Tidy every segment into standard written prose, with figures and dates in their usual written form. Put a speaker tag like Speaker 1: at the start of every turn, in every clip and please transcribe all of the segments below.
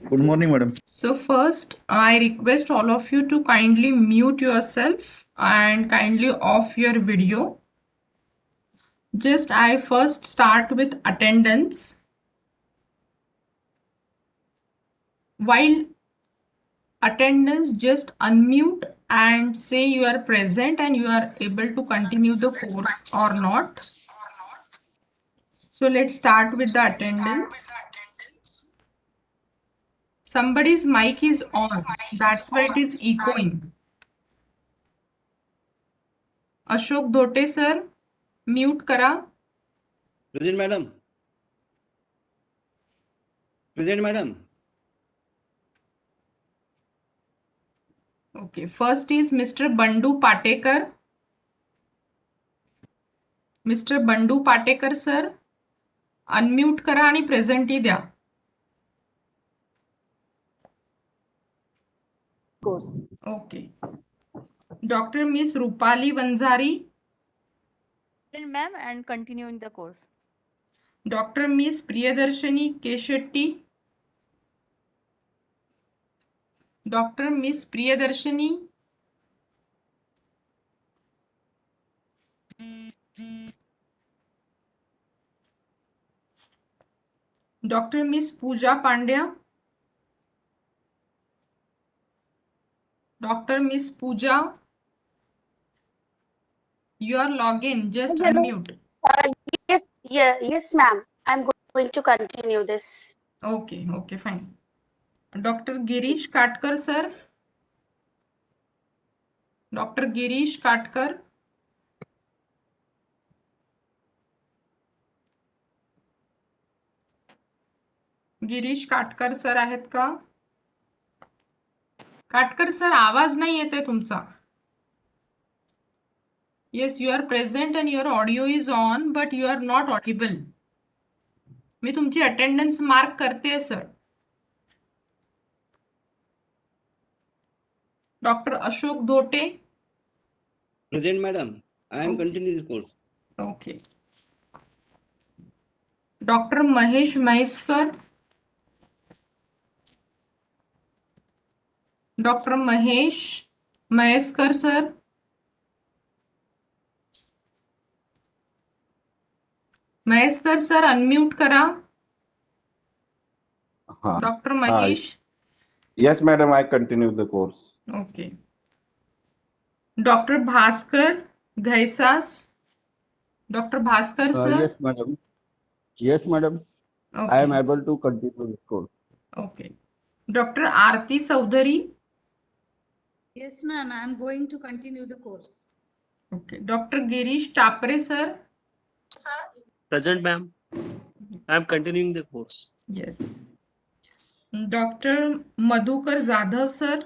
Speaker 1: Good morning, madam.
Speaker 2: So first, I request all of you to kindly mute yourself and kindly off your video. Just I first start with attendance. While attendance, just unmute and say you are present and you are able to continue the course or not. So let's start with the attendance. Somebody's mic is on. That's why it is echoing. Ashok Dhote sir mute करा.
Speaker 1: Present, madam. Present, madam.
Speaker 2: Okay, first is Mr. Bandu Patekar. Mr. Bandu Patekar sir unmute करा आणि प्रेझेंटी द्या. Okay. Doctor miss Rupali Vanjari.
Speaker 3: Ma'am, and continuing the course.
Speaker 2: Doctor miss Priyadarshini K Shetty. Doctor miss Priyadarshini. Doctor miss Pooja Pandya. Doctor miss Pooja. You are login, just
Speaker 4: Hello.
Speaker 2: unmute.
Speaker 4: Yes, ma'am. I'm going to continue this.
Speaker 2: Okay, fine. Doctor Girish काटकर sir. Doctor Girish काटकर. गिरीश काटकर sir आहेत का? काटकर sir आवाज नाही येते तुमचा. Yes, you are present and your audio is on but you are not audible. मी तुमची अटेंडन्स मार्क करते sir. Doctor Ashok Dhote.
Speaker 1: Present, madam. I am
Speaker 2: Okay.
Speaker 1: continuing this course.
Speaker 2: Okay. Doctor Mahesh Mhaiskar. Doctor Mahesh Mhaiskar sir. Mhaiskar sir unmute करा. Doctor Mahesh.
Speaker 5: Yes, madam, I continue the course.
Speaker 2: Okay. Doctor Bhaskar Ghaisas. Doctor Bhaskar sir.
Speaker 5: Yes, madam. Yes, madam. I am able to continue this course.
Speaker 2: Okay. Doctor Aarti Chaudhari.
Speaker 6: Yes, ma'am. I am going to continue the course.
Speaker 2: Okay. Doctor Girish Tapre sir.
Speaker 7: Present, ma'am. I am continuing the course.
Speaker 2: Yes. Doctor Madhukar Jadhav sir.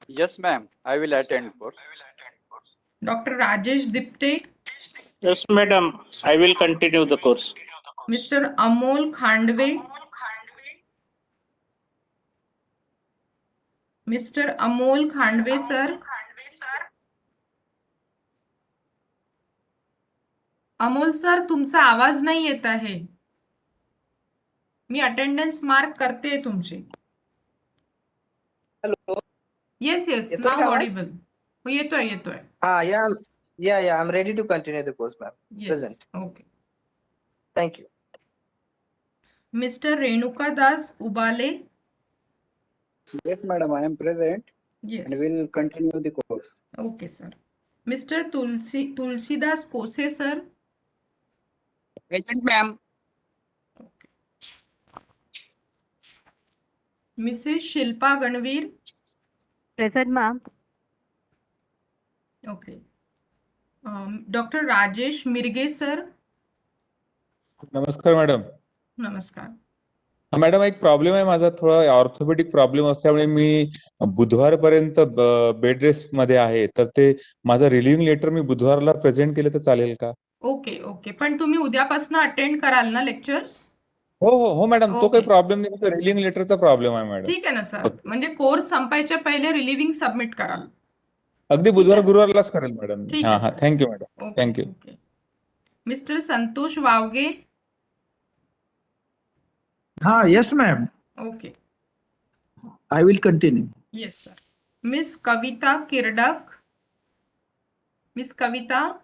Speaker 8: Yes, ma'am. I will attend course.
Speaker 2: Doctor Rajesh Dipte.
Speaker 7: Yes, madam. I will continue the course.
Speaker 2: Mister Amol Khandve. Mister Amol Khandve sir. Amol sir तुमचा आवाज नाही येत आहे. मी attendance mark करते तुमची.
Speaker 9: Hello.
Speaker 2: Yes
Speaker 9: येतोय
Speaker 2: नाव
Speaker 9: का आवाज?
Speaker 2: ऑडिबल. हो येतोय.
Speaker 9: Yeah, I'm ready to continue the course, ma'am.
Speaker 2: Yes.
Speaker 9: Present.
Speaker 2: Okay.
Speaker 9: Thank you.
Speaker 2: Mister Renuka Das Ubale.
Speaker 8: Yes, madam. I am present
Speaker 2: yes.
Speaker 8: and will continue the course.
Speaker 2: Okay sir. Mister Tulsidas Kose sir.
Speaker 8: Present, ma'am.
Speaker 2: Missus Shilpa Ganvir.
Speaker 3: Present, ma'am.
Speaker 2: Okay. Doctor Rajesh Mirge sir.
Speaker 10: नमस्कार madam.
Speaker 2: नमस्कार.
Speaker 10: Madam एक problem आहे माझा, थोडा orthopaedic problem असल्यामुळे मी बुधवारपर्यंत bed rest मध्ये आहे, तर ते माझं रिलिव्हिंग लेटर मी बुधवारला प्रेझेंट केलं तर चालेल का?
Speaker 2: ओके. पण तुम्ही उद्यापासून अटेंड कराल ना लेक्चर्स?
Speaker 10: हो मॅडम, तो काही
Speaker 2: ओके.
Speaker 10: प्रॉब्लेम नाही, रिलिव्हिंग लेटरचा प्रॉब्लेम आहे मॅडम.
Speaker 2: ठीक आहे ना सर. म्हणजे कोर्स संपायच्या पहिले रिलिव्हिंग सबमिट कराल.
Speaker 10: अगदी बुधवार गुरुवारलाच करेल मॅडम.
Speaker 2: ठीक आहे,
Speaker 10: हा
Speaker 2: sir.
Speaker 10: Thank you madam.
Speaker 2: Okay.
Speaker 10: Thank you.
Speaker 2: Mister Santosh Vawge.
Speaker 11: हाँ, yes, ma'am.
Speaker 2: Okay.
Speaker 8: I will continue.
Speaker 2: Yes, sir. Miss Kavita Kirdak. Miss Kavita.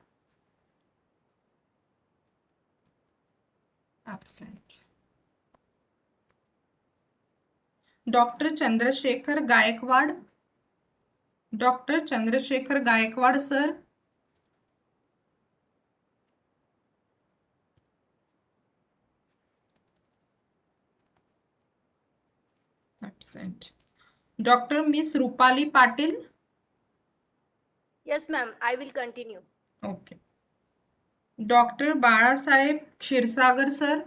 Speaker 2: Absent. Dr. Chandrasekhar Gaikwad. Dr. Chandrasekhar Gaikwad, sir. Absent. Dr. Miss Rupali Patil.
Speaker 11: Yes, ma'am. I will continue.
Speaker 2: Okay. Dr. Balasaheb Shirsagar, sir.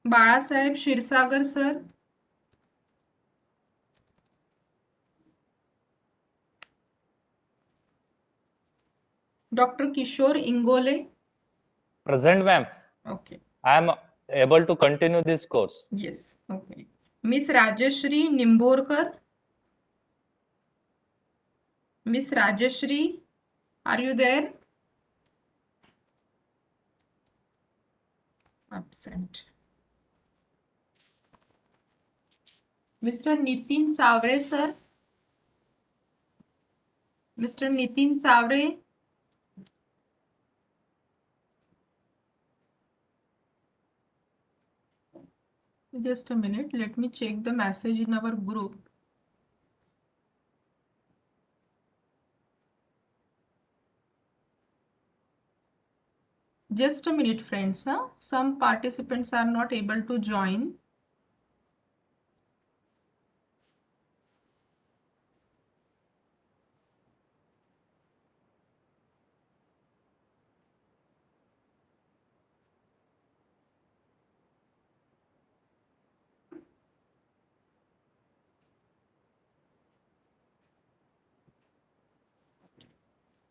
Speaker 2: Balasaheb Shirsagar, sir. Dr. Kishore Ingole.
Speaker 12: Present, ma'am.
Speaker 2: Okay.
Speaker 12: I am able to continue this course.
Speaker 2: Yes. Okay. Miss Rajeshri Nimborkar. Miss Rajeshri, are you there? Absent. Mr. Nitin Savre, sir. Mr. Nitin Savre. Just a minute. Let me check the message in our group. Just a minute, friends. Some participants are not able to join.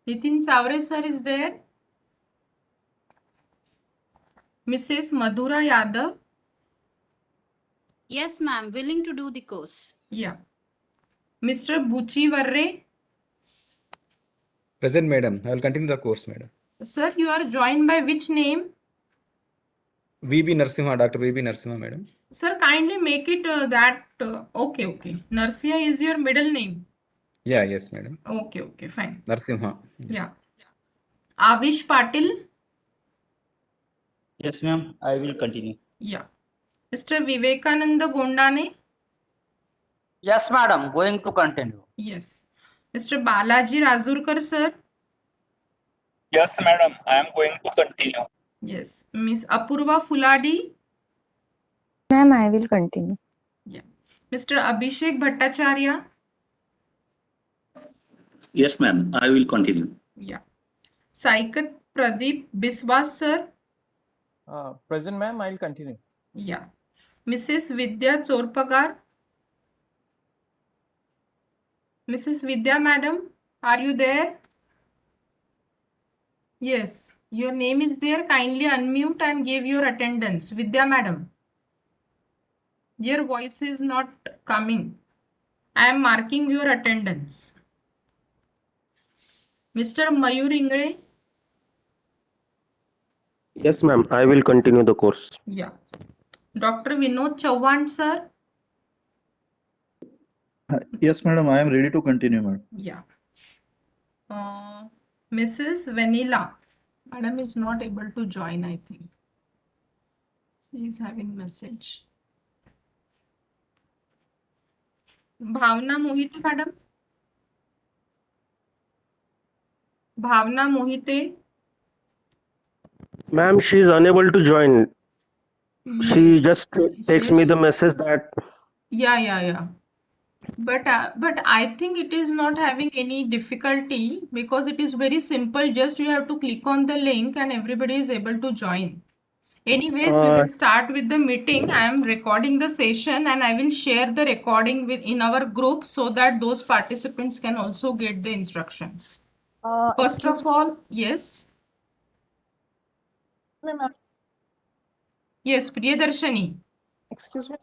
Speaker 2: Nitin Savre, sir, is there? Mrs. Madhura Yadav.
Speaker 11: Yes, ma'am. Willing to do the course.
Speaker 2: Yeah. Mr. Buchi Varre.
Speaker 13: Present, madam. I will continue the course, madam.
Speaker 2: Sir, you are joined by which name?
Speaker 13: VB Narsimha, Dr. VB Narsimha, madam.
Speaker 2: Sir, kindly make it okay. Narsia is your middle name.
Speaker 13: Yeah, yes, madam.
Speaker 2: Okay, fine.
Speaker 13: Narsimha. Yes.
Speaker 2: Yeah. Avish Patil.
Speaker 1: Yes, ma'am. I will continue.
Speaker 2: Yeah. Mr. Vivekananda Gondane.
Speaker 9: Yes, madam. Going to continue.
Speaker 2: Yes. Mr. Balaji Razurkar, sir.
Speaker 10: Yes, madam. I am going to continue.
Speaker 2: Yes. Miss Apurva Fuladi.
Speaker 3: Ma'am, I will continue.
Speaker 2: Yeah. Mr. Abhishek Bhattacharya.
Speaker 14: Yes, ma'am. I will continue.
Speaker 2: Yeah. Saikat Pradeep Biswas, sir.
Speaker 12: Present, ma'am. I will continue.
Speaker 2: Yeah. Mrs. Vidya Chorpagar. Mrs. Vidya, madam, are you there? Yes, your name is there. Kindly unmute and give your attendance. Vidya, madam. Your voice is not coming. I am marking your attendance. Mr. Mayur Ingre.
Speaker 7: Yes, ma'am. I will continue the course.
Speaker 2: Yeah. Dr. Vinod Chauhan, sir.
Speaker 8: Yes, madam. I am ready to continue, madam.
Speaker 2: Yeah. Mrs. Vanilla. Madam is not able to join, I think. She is having message. Bhavna Mohite, madam. Bhavna Mohite.
Speaker 7: Ma'am, she is unable to join. She
Speaker 2: Yes.
Speaker 7: just takes me the message that.
Speaker 2: Yeah. But I think it is not having any difficulty because it is very simple. Just you have to click on the link and everybody is able to join. Anyways, we will start with the meeting. I am recording the session and I will share the recording in our group so that those participants can also get the instructions. First of all, yes. Yes, Priyadarshani.
Speaker 15: Excuse me.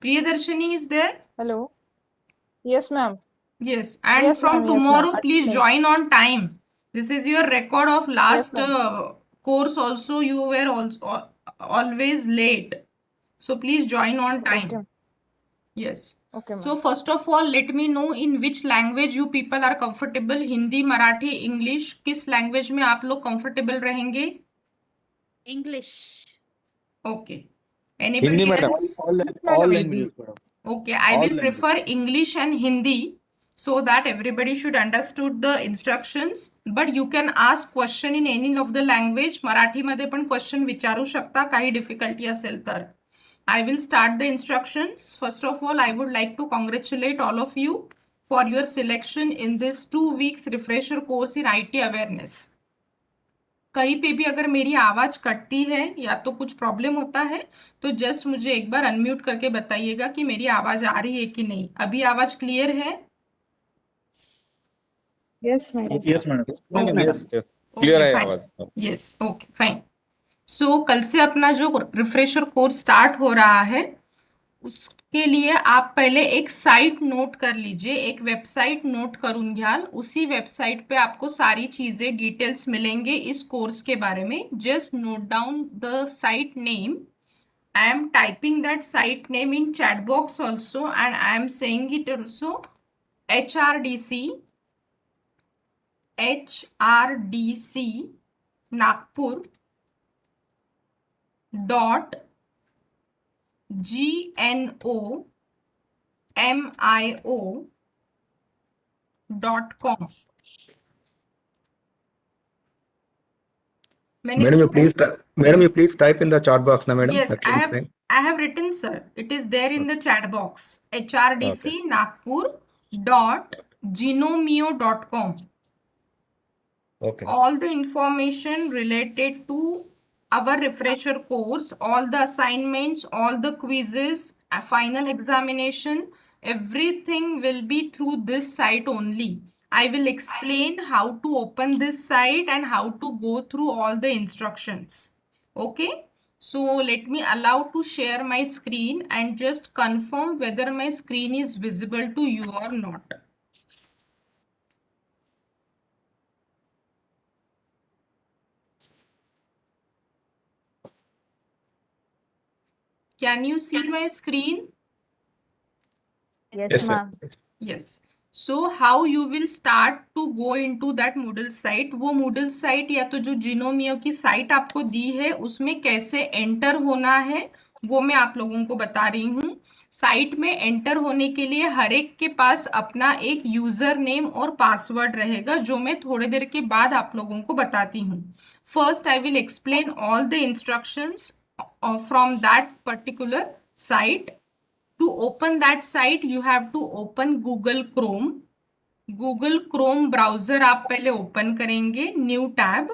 Speaker 2: Priyadarshani is there?
Speaker 15: Hello. Yes, ma'am.
Speaker 2: Yes, and
Speaker 15: Yes,
Speaker 2: from
Speaker 15: ma'am. Yes,
Speaker 2: tomorrow,
Speaker 15: ma'am.
Speaker 2: please join on time. This is your record of last
Speaker 15: ma'am.
Speaker 2: course also. You were also always late. So please join on time.
Speaker 15: Okay.
Speaker 2: Yes.
Speaker 15: Okay,
Speaker 2: So
Speaker 15: ma'am.
Speaker 2: first of all, let me know in which language you people are comfortable. Hindi, Marathi, English, किस language में आप लोग comfortable रहेंगे?
Speaker 11: English.
Speaker 2: Okay. Anybody
Speaker 10: Hindi, madam.
Speaker 2: else?
Speaker 8: all languages, madam.
Speaker 2: Okay, I
Speaker 8: All
Speaker 2: will prefer English and Hindi so that everybody should understood the instructions. But you can ask question in any of the language. Marathi मध्ये पण question विचारू शकता काही difficulty असेल तर. I will start the instructions. First of all, I would like to congratulate all of you for your selection in this 2 weeks refresher course in IT awareness. कहीं पे भी अगर मेरी आवाज कटती है या तो कुछ प्रॉब्लम होता है तो जस्ट मुझे एक बार अनम्यूट करके बताइएगा कि मेरी आवाज आ रही है कि नहीं. अभी आवाज क्लियर है?
Speaker 15: Yes, madam.
Speaker 13: Yes, madam.
Speaker 10: Yes. Clear है आवाज.
Speaker 2: Yes, okay fine. सो कल से अपना जो रिफ्रेशर कोर्स स्टार्ट हो रहा है उसके लिए आप पहले एक साइट नोट कर लीजिए, एक वेबसाइट नोट करून घ्याल. उसी वेबसाइट पे आपको सारी चीजें डिटेल्स मिलेंगे इस कोर्स के बारे में. Just note down the site name. I am typing that site name in chat box also and I am saying it also. HRDC Nagpur dot GNOMIO.com.
Speaker 13: Madam, you please type in the chat box, na madam.
Speaker 2: Yes,
Speaker 13: That link name.
Speaker 2: I have written, sir. It is there in the chat box. HRDC Nagpur dot GNOMIO.com.
Speaker 13: Okay.
Speaker 2: All the information related to our refresher course, all the assignments, all the quizzes, a final examination, everything will be through this site only. I will explain how to open this site and how to go through all the instructions. Okay. So let me allow to share my screen and just confirm whether my screen is visible to you or not. Can you see my screen?
Speaker 3: Yes, ma'am.
Speaker 2: Yes. So how you will start to go into that Moodle site? वो Moodle site या तो जो जिनोमियो की site आपको दी है उसमें कैसे enter होना है वो मैं आप लोगों को बता रही हूँ. साइट में एंटर होने के लिए हर एक के पास अपना एक यूजर नेम और पासवर्ड रहेगा जो मैं थोड़ी देर के बाद आप लोगों को बताती हूँ. First I will explain all the instructions from that particular site. To open that site you have to open Google Chrome. Google Chrome browser आप पहले ओपन करेंगे, new tab,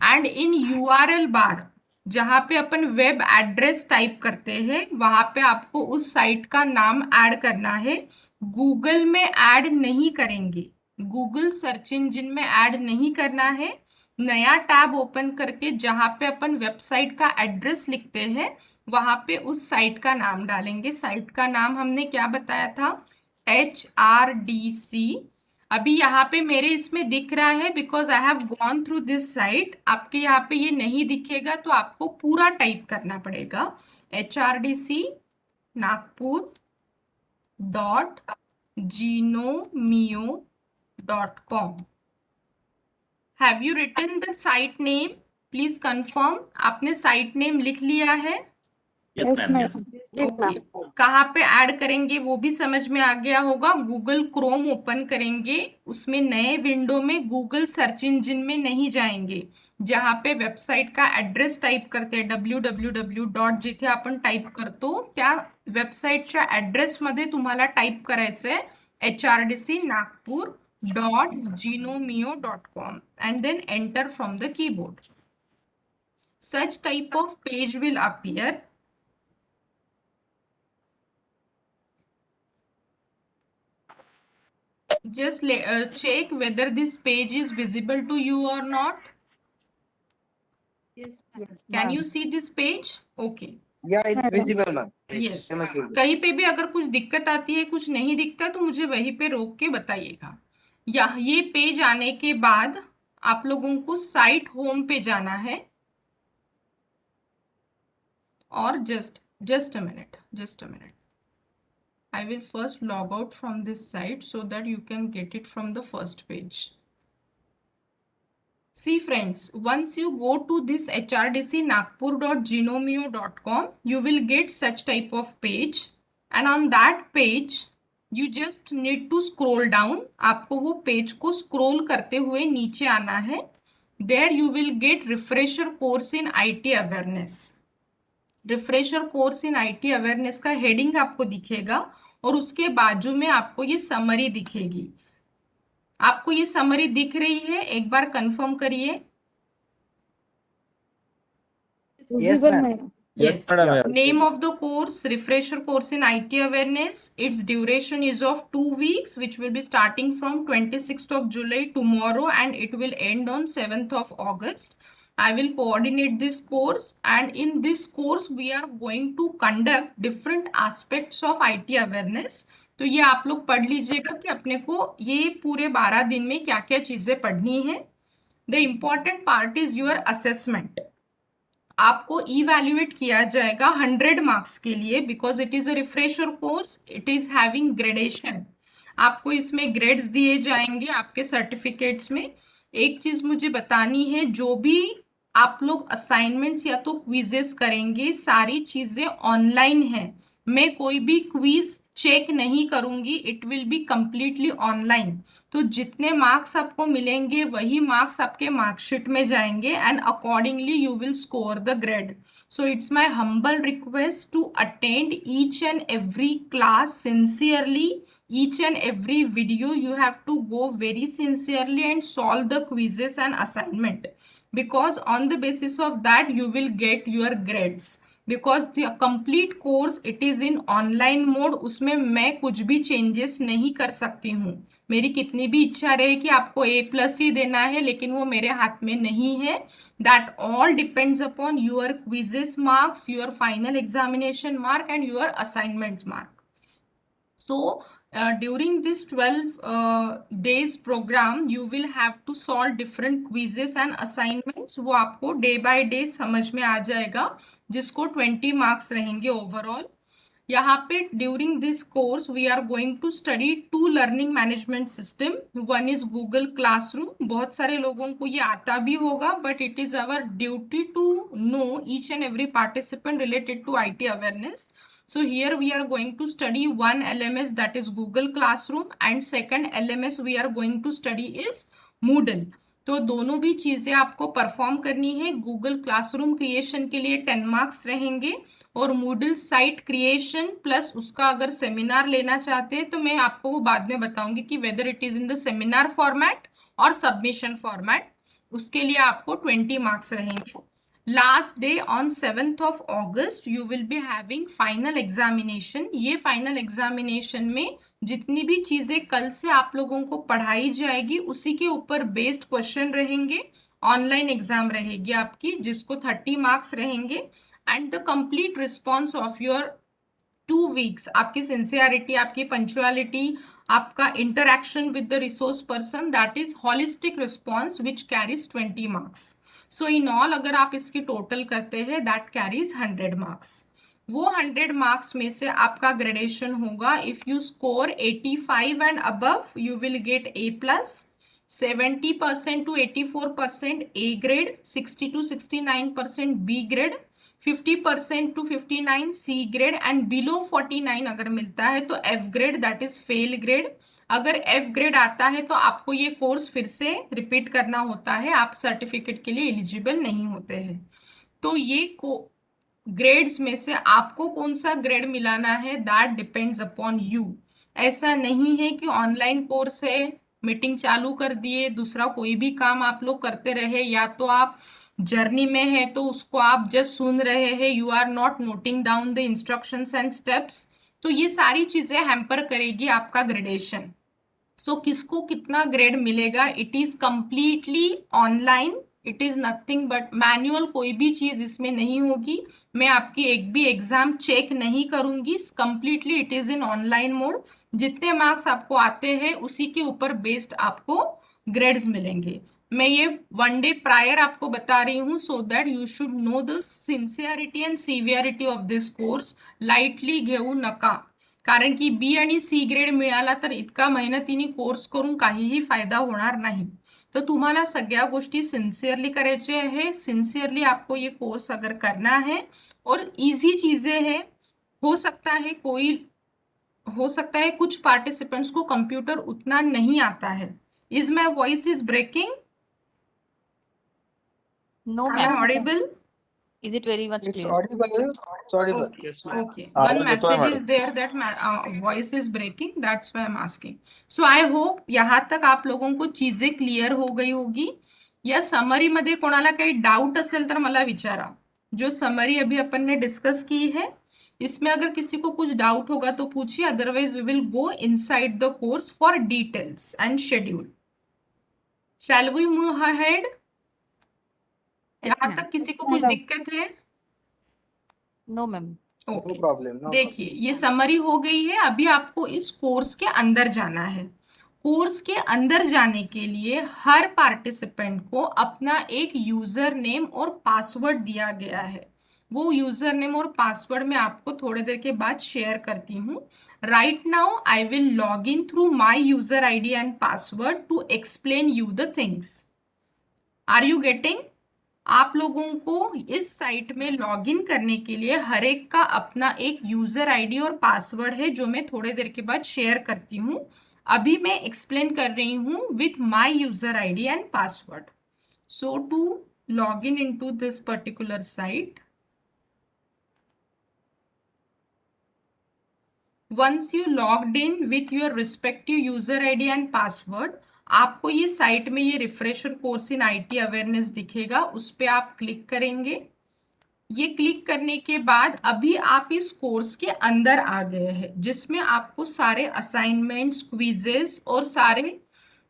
Speaker 2: and in URL बार जहाँ पे अपन वेब एड्रेस टाइप करते हैं वहां पे आपको उस साइट का नाम ऐड करना है. गूगल में ऐड नहीं करेंगे, गूगल सर्च इंजिन में ऐड नहीं करना है. नया टैब ओपन करके जहां पे अपन वेबसाइट का एड्रेस लिखते हैं वहां पे उस साइट का नाम डालेंगे. साइट का नाम हमने क्या बताया था? HRDC. अभी यहाँ पे मेरे इसमें दिख रहा है because I have gone through this site. आपके यहाँ पे ये नहीं दिखेगा तो आपको पूरा टाइप करना पड़ेगा. HRDC Nagpur dot GNOMIO.com. Have you written the site name? Please confirm. आपने साइट नेम लिख लिया है?
Speaker 4: Yes, ma'am.
Speaker 2: ओके. कहाँ पे ऐड करेंगे वो भी समझ में आ गया होगा. गूगल क्रोम ओपन करेंगे, उसमें नए विंडो में गूगल सर्च इंजिन में नहीं जाएंगे. जहाँ पे वेबसाइट का एड्रेस टाइप करते हैं www. जिथे आपण टाइप करतो त्या वेबसाईटच्या ऍड्रेस मध्ये तुम्हाला टाइप करायचंय HRDC Nagpur .GNOMIO.com and then enter from the keyboard. Such type of page will appear. Just check whether this page is visible to you or not.
Speaker 6: Yes,
Speaker 2: Can you see this page? Okay.
Speaker 9: Yeah, it's visible, ma'am.
Speaker 2: Yes. कहीं पे भी अगर कुछ दिक्कत आती है, कुछ नहीं दिखता तो मुझे वहीं पे रोक के बताइएगा. या ये पेज आने के बाद आप लोगों को साइट होम पे जाना है. or just a minute. I will first log out from this site so that you can get it from the first page. See friends, once you go to this hrdcnagpur.genomeo.com, you will get such type of page, and on that page you just need to scroll down. आपको वो page को scroll करते हुए नीचे आना है. There you will get refresher course in IT awareness. Refresher course in IT awareness का heading आपको दिखेगा और उसके बाजू में आपको ये समरी दिखेगी. आपको ये समरी दिख रही है? एक बार कंफर्म करिए.
Speaker 9: Yes, ma'am.
Speaker 2: Yes. Name of the course, refresher course in IT awareness. Its duration is of 2 weeks, which will be starting from 26th of July tomorrow, and it will end on 7th of August. I will coordinate this course, and in this course we are going to conduct different aspects of IT awareness. तो ये आप लोग पढ़ लीजिएगा कि अपने को ये पूरे 12 दिन में क्या क्या चीजें पढ़नी है. The important part is your assessment. आपको इवैल्यूएट किया जाएगा 100 मार्क्स के लिए, because it is a refresher course. It is having gradation. आपको इसमें ग्रेड्स दिए जाएंगे आपके सर्टिफिकेट्स में. एक चीज मुझे बतानी है, जो भी आप लोग असाइनमेंट्स या तो क्विजेस करेंगे, सारी चीजें ऑनलाइन है. मैं कोई भी क्विज चेक नहीं करूंगी. It will be completely online. तो जितने मार्क्स आपको मिलेंगे वही मार्क्स आपके मार्कशीट में जाएंगे, and accordingly you will score the grade. So it's my humble request to attend each and every class sincerely. Each and every video you have to go very sincerely and solve the quizzes and assignment, because on the basis of that you will get your grades. Because the complete course it is in online mode. उसमें मैं कुछ भी changes नहीं कर सकती हूँ. मेरी कितनी भी इच्छा रहे कि आपको A+ ही देना है, लेकिन वो मेरे हाथ में नहीं है. That all depends upon your quizzes marks, your final examination mark and your assignment mark. So during this 12 days program you will have to solve different quizzes and assignments. वो आपको day by day समझ में आ जाएगा, जिसको 20 marks रहेंगे overall. यहाँ पे during this course we are going to study 2 learning management system. One is Google classroom. बहुत सारे लोगों को ये आता भी होगा, but it is our duty to know each and every participant related to IT awareness. So here we are going to study one LMS, that is Google Classroom, and second LMS we are going to study is Moodle. तो दोनों भी चीजें आपको perform करनी है. Google classroom creation के लिए 10 marks रहेंगे, और Moodle साइट क्रिएशन प्लस उसका अगर सेमिनार लेना चाहते हैं तो मैं आपको वो बाद में बताऊंगी कि weather it is in the seminar format और सबमिशन फॉर्मेट. उसके लिए आपको 20 मार्क्स रहेंगे. Last day on 7th of August you will be having final examination. ये फाइनल एग्जामिनेशन में जितनी भी चीजें कल से आप लोगों को पढ़ाई जाएगी उसी के ऊपर बेस्ड क्वेश्चन रहेंगे. ऑनलाइन एग्जाम रहेगी आपकी, जिसको 30 मार्क्स रहेंगे, and the complete response of your 2 weeks. आपकी सिंसियरिटी, आपकी पंक्चुअलिटी, आपका interaction with the resource person, that is holistic response which carries 20 marks. So in all अगर आप इसकी टोटल करते हैं दैट कैरीज 100 मार्क्स. वो 100 मार्क्स में से आपका ग्रेडेशन होगा. If you score 85 and above you will get A+, 70% to 84% A grade, 60 to 69% B grade, 50% to 59 C grade, and below 49 अगर मिलता है तो F grade, that is fail grade. अगर F ग्रेड आता है तो आपको ये कोर्स फिर से रिपीट करना होता है, आप सर्टिफिकेट के लिए एलिजिबल नहीं होते हैं. तो ये ग्रेड्स में से आपको कौन सा ग्रेड मिलाना है दैट डिपेंड्स अपॉन यू. ऐसा नहीं है कि ऑनलाइन कोर्स है, मीटिंग चालू कर दिए, दूसरा कोई भी काम आप लोग करते रहे, या तो आप जर्नी में है तो उसको आप जस्ट सुन रहे हैं, you are not noting down the instructions and steps. तो ये सारी चीजें हैम्पर करेगी आपका ग्रेडेशन. सो किसको कितना ग्रेड मिलेगा, it is completely online. It is nothing but manual. कोई भी चीज इसमें नहीं होगी. मैं आपकी एक भी एग्जाम चेक नहीं करूंगी. Completely it is in online mode. जितने मार्क्स आपको आते हैं उसी के ऊपर बेस्ड आपको ग्रेड्स मिलेंगे. मैं ये 1 डे प्रायर आपको बता रही हूँ so that you should know the sincerity and severity of this course. Lightly घेऊ नका, कारण की बी आणि सी ग्रेड मिळाला तर इतका मेहनतीने कोर्स करून काहीही फायदा होणार नाही. तो तुम्हाला सगळ्या गोष्टी सिंसियरली करायचे आहे. सिंसियरली आपको ये कोर्स अगर करना है और इजी चीजें हैं, हो सकता है कुछ पार्टिसिपेंट्स को कंप्यूटर उतना नहीं आता है. Is my voice is breaking?
Speaker 3: No,
Speaker 2: Am I
Speaker 3: ma'am.
Speaker 2: audible?
Speaker 3: Is it very much
Speaker 9: It's
Speaker 3: clear?
Speaker 9: audible. It's audible.
Speaker 7: Yes, ma'am.
Speaker 2: Okay. One
Speaker 10: आवाज येतोय
Speaker 2: message is
Speaker 10: madam.
Speaker 2: there that voice is breaking. That's why I'm asking. So I hope यहाँ तक आप लोगों को चीजें clear हो गई होगी. या समरी मध्ये कोणाला काही डाउट असेल तर मला विचारा. जो समरी अभी अपन ने डिस्कस की है, इसमें अगर किसी को कुछ डाउट होगा तो पूछिए, otherwise we will go inside the course for details and schedule. Shall we move ahead?
Speaker 3: Yes,
Speaker 2: यहाँ
Speaker 3: ma'am.
Speaker 2: तक किसी को कुछ दिक्कत है?
Speaker 3: No, ma'am.
Speaker 9: No
Speaker 2: okay.
Speaker 9: problem. No
Speaker 2: देखिए ये समरी हो गई है. अभी आपको इस कोर्स के अंदर जाना है. कोर्स के अंदर जाने के लिए हर पार्टिसिपेंट को अपना एक यूजर नेम और पासवर्ड दिया गया है. वो यूजर नेम और पासवर्ड मैं आपको थोड़ी देर के बाद शेयर करती हूँ. Right now I will log in through my user ID and password to explain you the things. Are you getting? आप लोगों को इस साइट में लॉगिन करने के लिए हर एक का अपना एक यूजर आईडी और पासवर्ड है, जो मैं थोड़ी देर के बाद शेयर करती हूँ. अभी मैं एक्सप्लेन कर रही हूँ with my user ID and password. So to log in into this particular site, once you logged in with your respective user ID and password, आपको ये साइट में ये refresher course in IT awareness दिखेगा. उस पर आप click करेंगे. ये क्लिक करने के बाद अभी आप इस कोर्स के अंदर आ गए हैं, जिसमें आपको सारे असाइनमेंट्स, क्विजेस और सारे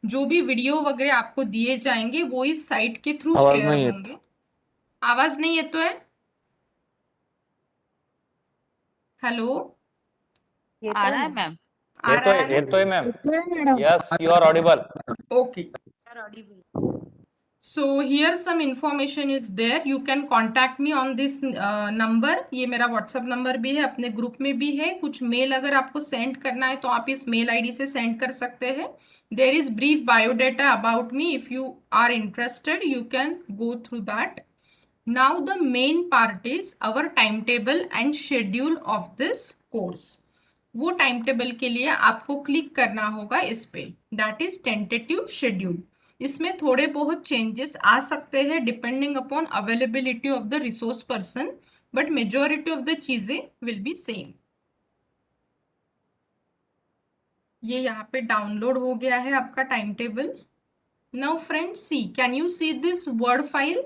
Speaker 2: जो भी वीडियो वगैरह आपको दिए जाएंगे वो इस साइट के थ्रू
Speaker 10: आवाज
Speaker 2: शेयर
Speaker 10: नहीं येत.
Speaker 2: होंगे. आवाज नहीं येतो है? हेलो,
Speaker 3: आ रहा है, ma'am.
Speaker 2: आ रहा है?
Speaker 12: येतोय ma'am. Yes, you are audible.
Speaker 2: Okay. So here some information is there. You can contact me on this number. ये मेरा व्हाट्सएप नंबर भी है, अपने ग्रुप में भी है. कुछ मेल अगर आपको सेंड करना है तो आप इस मेल आईडी से सेंड कर सकते हैं. There is brief biodata about me. If you are interested, you can go through that. Now the main part is our timetable and schedule of this course. वो टाइम टेबल के लिए आपको click करना होगा इस पे. That is tentative schedule. इसमें थोड़े बहुत चेंजेस आ सकते हैं depending upon availability of the resource person, but majority of the चीजें विल बी सेम. ये यहाँ पे डाउनलोड हो गया है आपका time table. Now friends see, can you see this word file?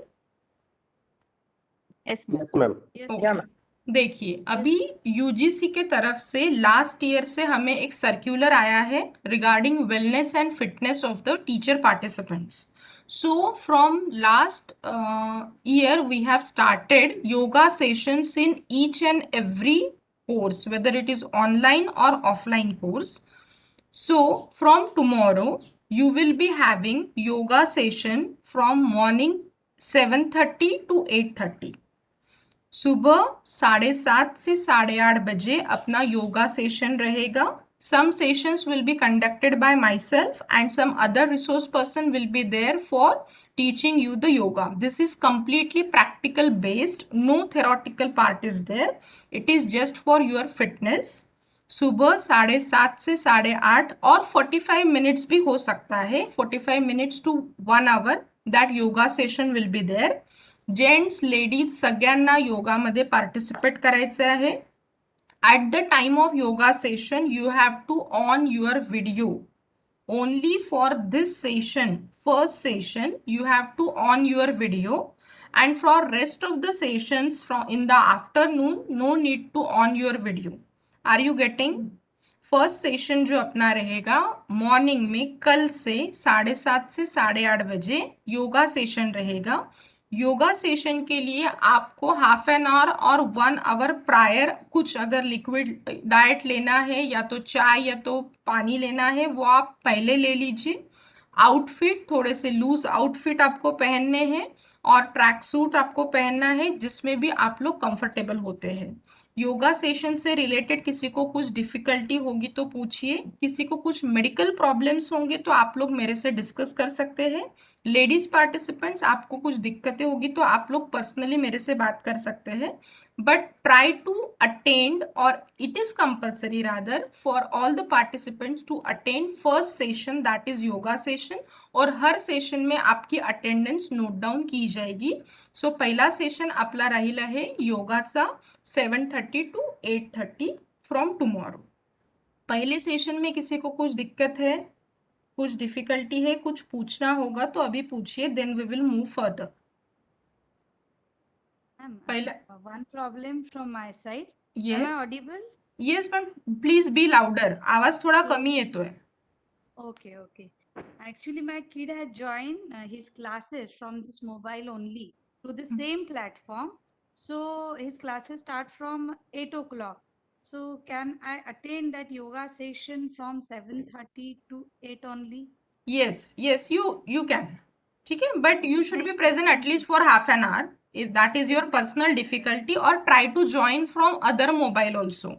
Speaker 3: Yes, ma'am.
Speaker 7: Yes, ma'am.
Speaker 9: Yeah, ma'am.
Speaker 2: देखिए अभी यूजीसी के तरफ से लास्ट ईयर से हमें एक सर्क्यूलर आया है regarding wellness and fitness of the teacher participants. So from last year we have started yoga sessions in each and every course, whether it is online और offline course. So from tomorrow you will be having yoga session from morning 7:30 to 8:30. सुबह 7:30 से 8:30 बजे अपना yoga session रहेगा. Some sessions will be conducted by myself and some other resource person will be there for teaching you the yoga. This is completely practical based, no theoretical part is there. It is just for your fitness. सुबह 7:30 से 8:30 और 45 minutes भी हो सकता है. 45 minutes to 1 hour that yoga session will be there. Gents, ladies सगळ्यांना योगामध्ये participate करायचे आहे. At the time of yoga session you have to on your video. Only for this session, first session, you have to on your video, and for rest of the sessions from in the afternoon, no need to on your video. Are you getting? First session जो अपना रहेगा morning में कल से 7:30 से 8:30 बजे yoga session रहेगा. Yoga session के लिए आपको हाफ एन आवर और 1 hour प्रायर कुछ अगर लिक्विड डाइट लेना है या तो चाय या तो पानी लेना है वो आप पहले ले लीजिए. आउटफिट थोड़े से लूज आउटफिट आपको पहनने हैं और ट्रैक सूट आपको पहनना है जिसमें भी आप लोग कंफर्टेबल होते हैं। योगा सेशन से रिलेटेड किसी को कुछ डिफिकल्टी होगी तो पूछिए, किसी को कुछ मेडिकल प्रॉब्लम्स होंगे तो आप लोग मेरे से डिस्कस कर सकते हैं। लेडीज पार्टिसिपेंट्स आपको कुछ दिक्कतें होगी तो आप लोग पर्सनली मेरे से बात कर सकते हैं, but try to attend, or it is compulsory rather for all the participants to attend first session, that is yoga session, और हर सेशन में आपकी अटेंडेंस नोट डाउन की जाएगी। सो पहिला सेशन आपला राहील आहे योगाचा 7:30 to 8:30 फ्रॉम टुमॉरो। पहले सेशन में किसी को कुछ दिक्कत है, कुछ डिफिकल्टी है, कुछ पूछना होगा तो अभी पूछिए, then we will move further. पहला
Speaker 6: One problem from my side. Am I
Speaker 2: yes
Speaker 6: audible?
Speaker 2: Yes ma'am, please be louder, आवाज थोड़ा कमी येतोय।
Speaker 6: Okay, okay. Actually, my kid had joined his classes from this mobile only to the same platform. So his classes start from 8 o'clock. So can I attend that yoga session from 7:30 to 8 only?
Speaker 2: yes you can, ठीक है, but you should be present at least for half an hour if that is your personal difficulty, or try to join from other mobile also।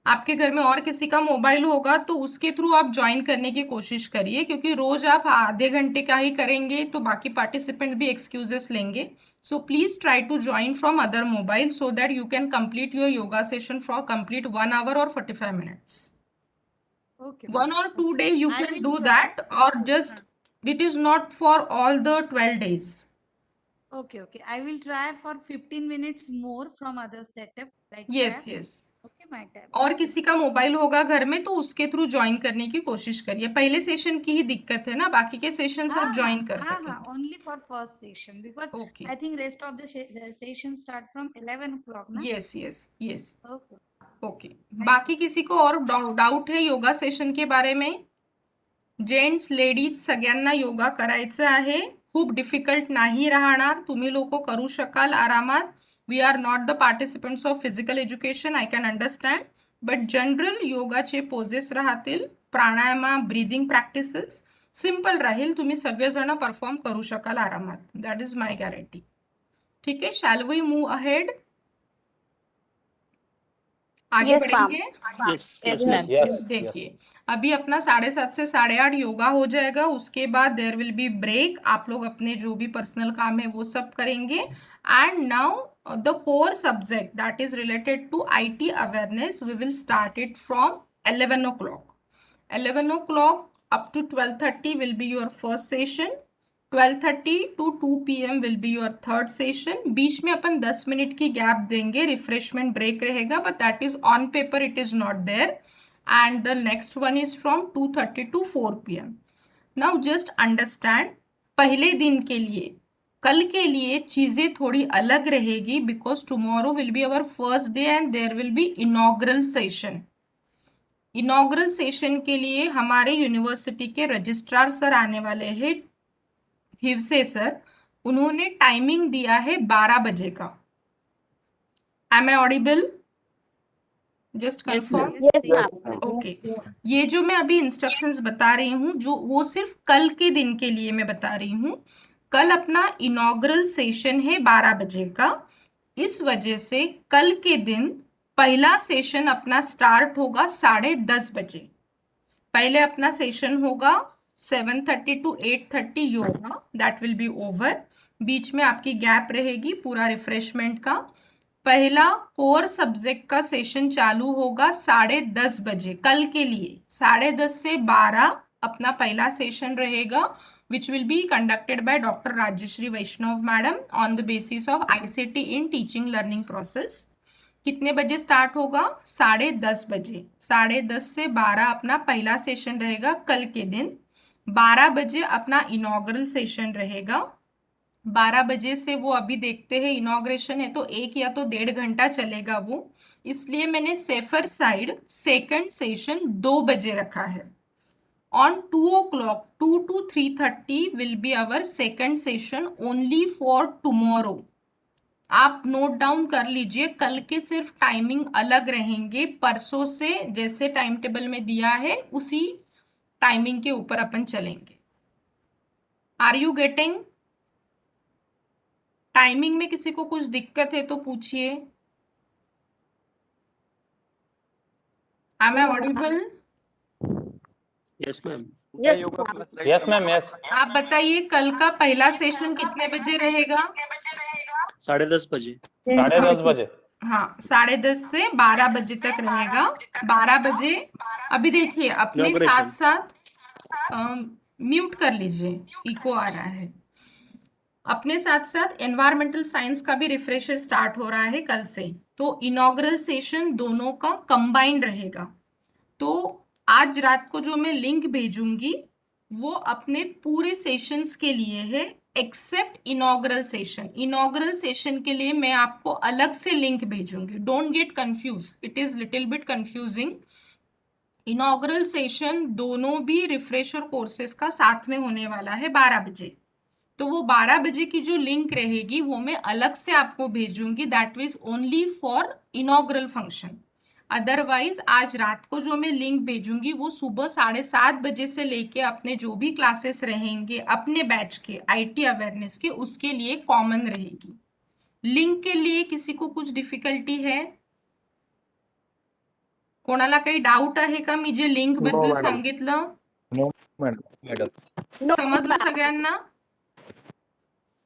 Speaker 2: आपके घर में और किसी का mobile होगा तो उसके थ्रू आप ज्वाइन करने की कोशिश करिए, क्योंकि रोज आप आधे घंटे का ही करेंगे तो बाकी पार्टिसिपेंट भी एक्सक्यूजेस लेंगे। So please try to join from other mobile so that you can complete your yoga session for complete 1 hour or 45 minutes।
Speaker 6: Okay.
Speaker 2: 1 or 2 day you
Speaker 6: I
Speaker 2: can
Speaker 6: will
Speaker 2: do
Speaker 6: try.
Speaker 2: that, or just it is not for all the 12 days।
Speaker 6: Okay, okay. I will try for 15 minutes more from other setup like
Speaker 2: yes
Speaker 6: tab.
Speaker 2: yes
Speaker 6: Okay, my tab.
Speaker 2: और किसी का mobile होगा घर में तो उसके through join करने की कोशिश करिए। पहले सेशन की ही दिक्कत है ना, बाकी के सेशंस आप ज्वाइन कर सकेंगे।
Speaker 6: Only for first session because
Speaker 2: Okay.
Speaker 6: I think rest of the session start from 11 o'clock. Na?
Speaker 2: yes yes
Speaker 6: Okay.
Speaker 2: Okay. बाकी किसी को और डाउट है योगा सेशन के बारे में? जेंट्स लेडीज सगळ्यांना योगा करायचं आहे, खूप डिफिकल्ट नाही राहणार, तुम्ही लोक करू शकाल आरामात। We are not the participants of physical education, I can understand, but general योगाचे पोजेस राहतील, प्राणायामा, ब्रीदिंग प्रॅक्टिसेस सिंपल राहील, तुम्ही सगळेजण परफॉर्म करू शकाल आरामात, दॅट इज माय गॅरंटी। ठीक है, शैल वी मूव अहेड? आगे
Speaker 4: Yes, ma'am.
Speaker 2: बढ़ेंगे।
Speaker 9: Yes, ma'am.
Speaker 2: देखिए अभी अपना 7:30 से 8:30 योगा हो जाएगा, उसके बाद देयर विल बी ब्रेक, आप लोग अपने जो भी पर्सनल काम है वो सब करेंगे। And now the core subject that is related to IT awareness, we will start it from 11 o'clock। 11 o'clock up to 12:30 will be your first session, 12:30 to 2 PM will be your third session। बीच में अपन 10 minute की gap देंगे, refreshment break रहेगा, but that is on paper, it is not there. And the next one is from 2:30 to 4 PM। Now just understand, पहले दिन के लिए, कल के लिए चीजें थोड़ी अलग रहेगी, because tomorrow will be our first day and there will be inaugural session. Inaugural session के लिए हमारे यूनिवर्सिटी के रजिस्ट्रार सर आने वाले हैं, हिवसे सर, उन्होंने टाइमिंग दिया है 12 बजे का। Am I audible? Just confirm.
Speaker 4: Yes, ma'am.
Speaker 2: Okay, ये जो मैं अभी इंस्ट्रक्शंस बता रही हूँ जो वो सिर्फ कल के दिन के लिए मैं बता रही हूँ। कल अपना इनॉग्रल सेशन है 12 बजे का, इस वजह से कल के दिन पहला सेशन अपना स्टार्ट होगा 10:30 बजे। पहले अपना सेशन होगा 7:30 to 8:30 yoga, that will be over. बीच में आपकी गैप रहेगी पूरा रिफ्रेशमेंट का। पहला कोर सब्जेक्ट का सेशन चालू होगा 10:30 बजे कल के लिए। 10:30 से 12 अपना पहला सेशन रहेगा, which will be conducted by doctor Rajshree Vaishnav madam on the basis of ICT in teaching learning process. कितने बजे स्टार्ट होगा? 10:30 बजे। 10:30 से 12 अपना पहला सेशन रहेगा कल के दिन। 12 बजे अपना इनॉग्रल सेशन रहेगा। 12 बजे से वो अभी देखते हैं, इनॉग्रेशन है तो 1 या तो 1.5 घंटा चलेगा वो, इसलिए मैंने सेफर साइड सेकंड सेशन 2 बजे रखा है। On 2 o'clock 2 to 3:30 will be our second session only for tomorrow. आप नोट डाउन कर लीजिए, कल के सिर्फ टाइमिंग अलग रहेंगे, परसों से जैसे टाइम टेबल में दिया है उसी टाइमिंग के ऊपर अपन चलेंगे। Are you getting? टाइमिंग में किसी को कुछ दिक्कत है तो पूछिए। Am I audible?
Speaker 7: Yes, ma'am.
Speaker 4: Yes, ma'am.
Speaker 12: Yes, ma'am. Yes.
Speaker 2: आप बताइए कल का पहला सेशन कितने बजे रहेगा?
Speaker 7: 10:30 बजे।
Speaker 12: 10:30 बजे।
Speaker 2: हाँ, 10:30 से 12 बजे तक रहेगा। 12 बजे अभी देखिए अपने साथ साथ म्यूट कर लीजिए, इको आ रहा है। अपने साथ साथ एनवायरमेंटल साइंस का भी रिफ्रेशर स्टार्ट हो रहा है कल से, तो इनॉग्रल सेशन दोनों का कंबाइंड रहेगा। तो आज रात को जो मैं लिंक भेजूंगी वो अपने पूरे सेशंस के लिए है except inaugural session. Inaugural session के लिए मैं आपको अलग से लिंक भेजूंगी, don't get confuse, it is little bit confusing. Inaugural session दोनों भी रिफ्रेशर कोर्सेज का साथ में होने वाला है 12 बजे। तो वो 12 बजे की जो लिंक रहेगी वो मैं अलग से आपको भेजूंगी, that is only for inaugural function. Otherwise आज रात को जो मैं लिंक भेजूंगी वो सुबह 7:30 बजे से लेके अपने जो भी क्लासेस रहेंगे अपने बैच के आईटी अवेयरनेस के, उसके लिए कॉमन रहेगी। लिंक के लिए किसी को कुछ डिफिकल्टी है? कोणाला काही डाऊट आहे का? मी जे लिंक बद्दल सांगितलं
Speaker 5: नो मॅडम.
Speaker 2: समजलं सगळ्यांना?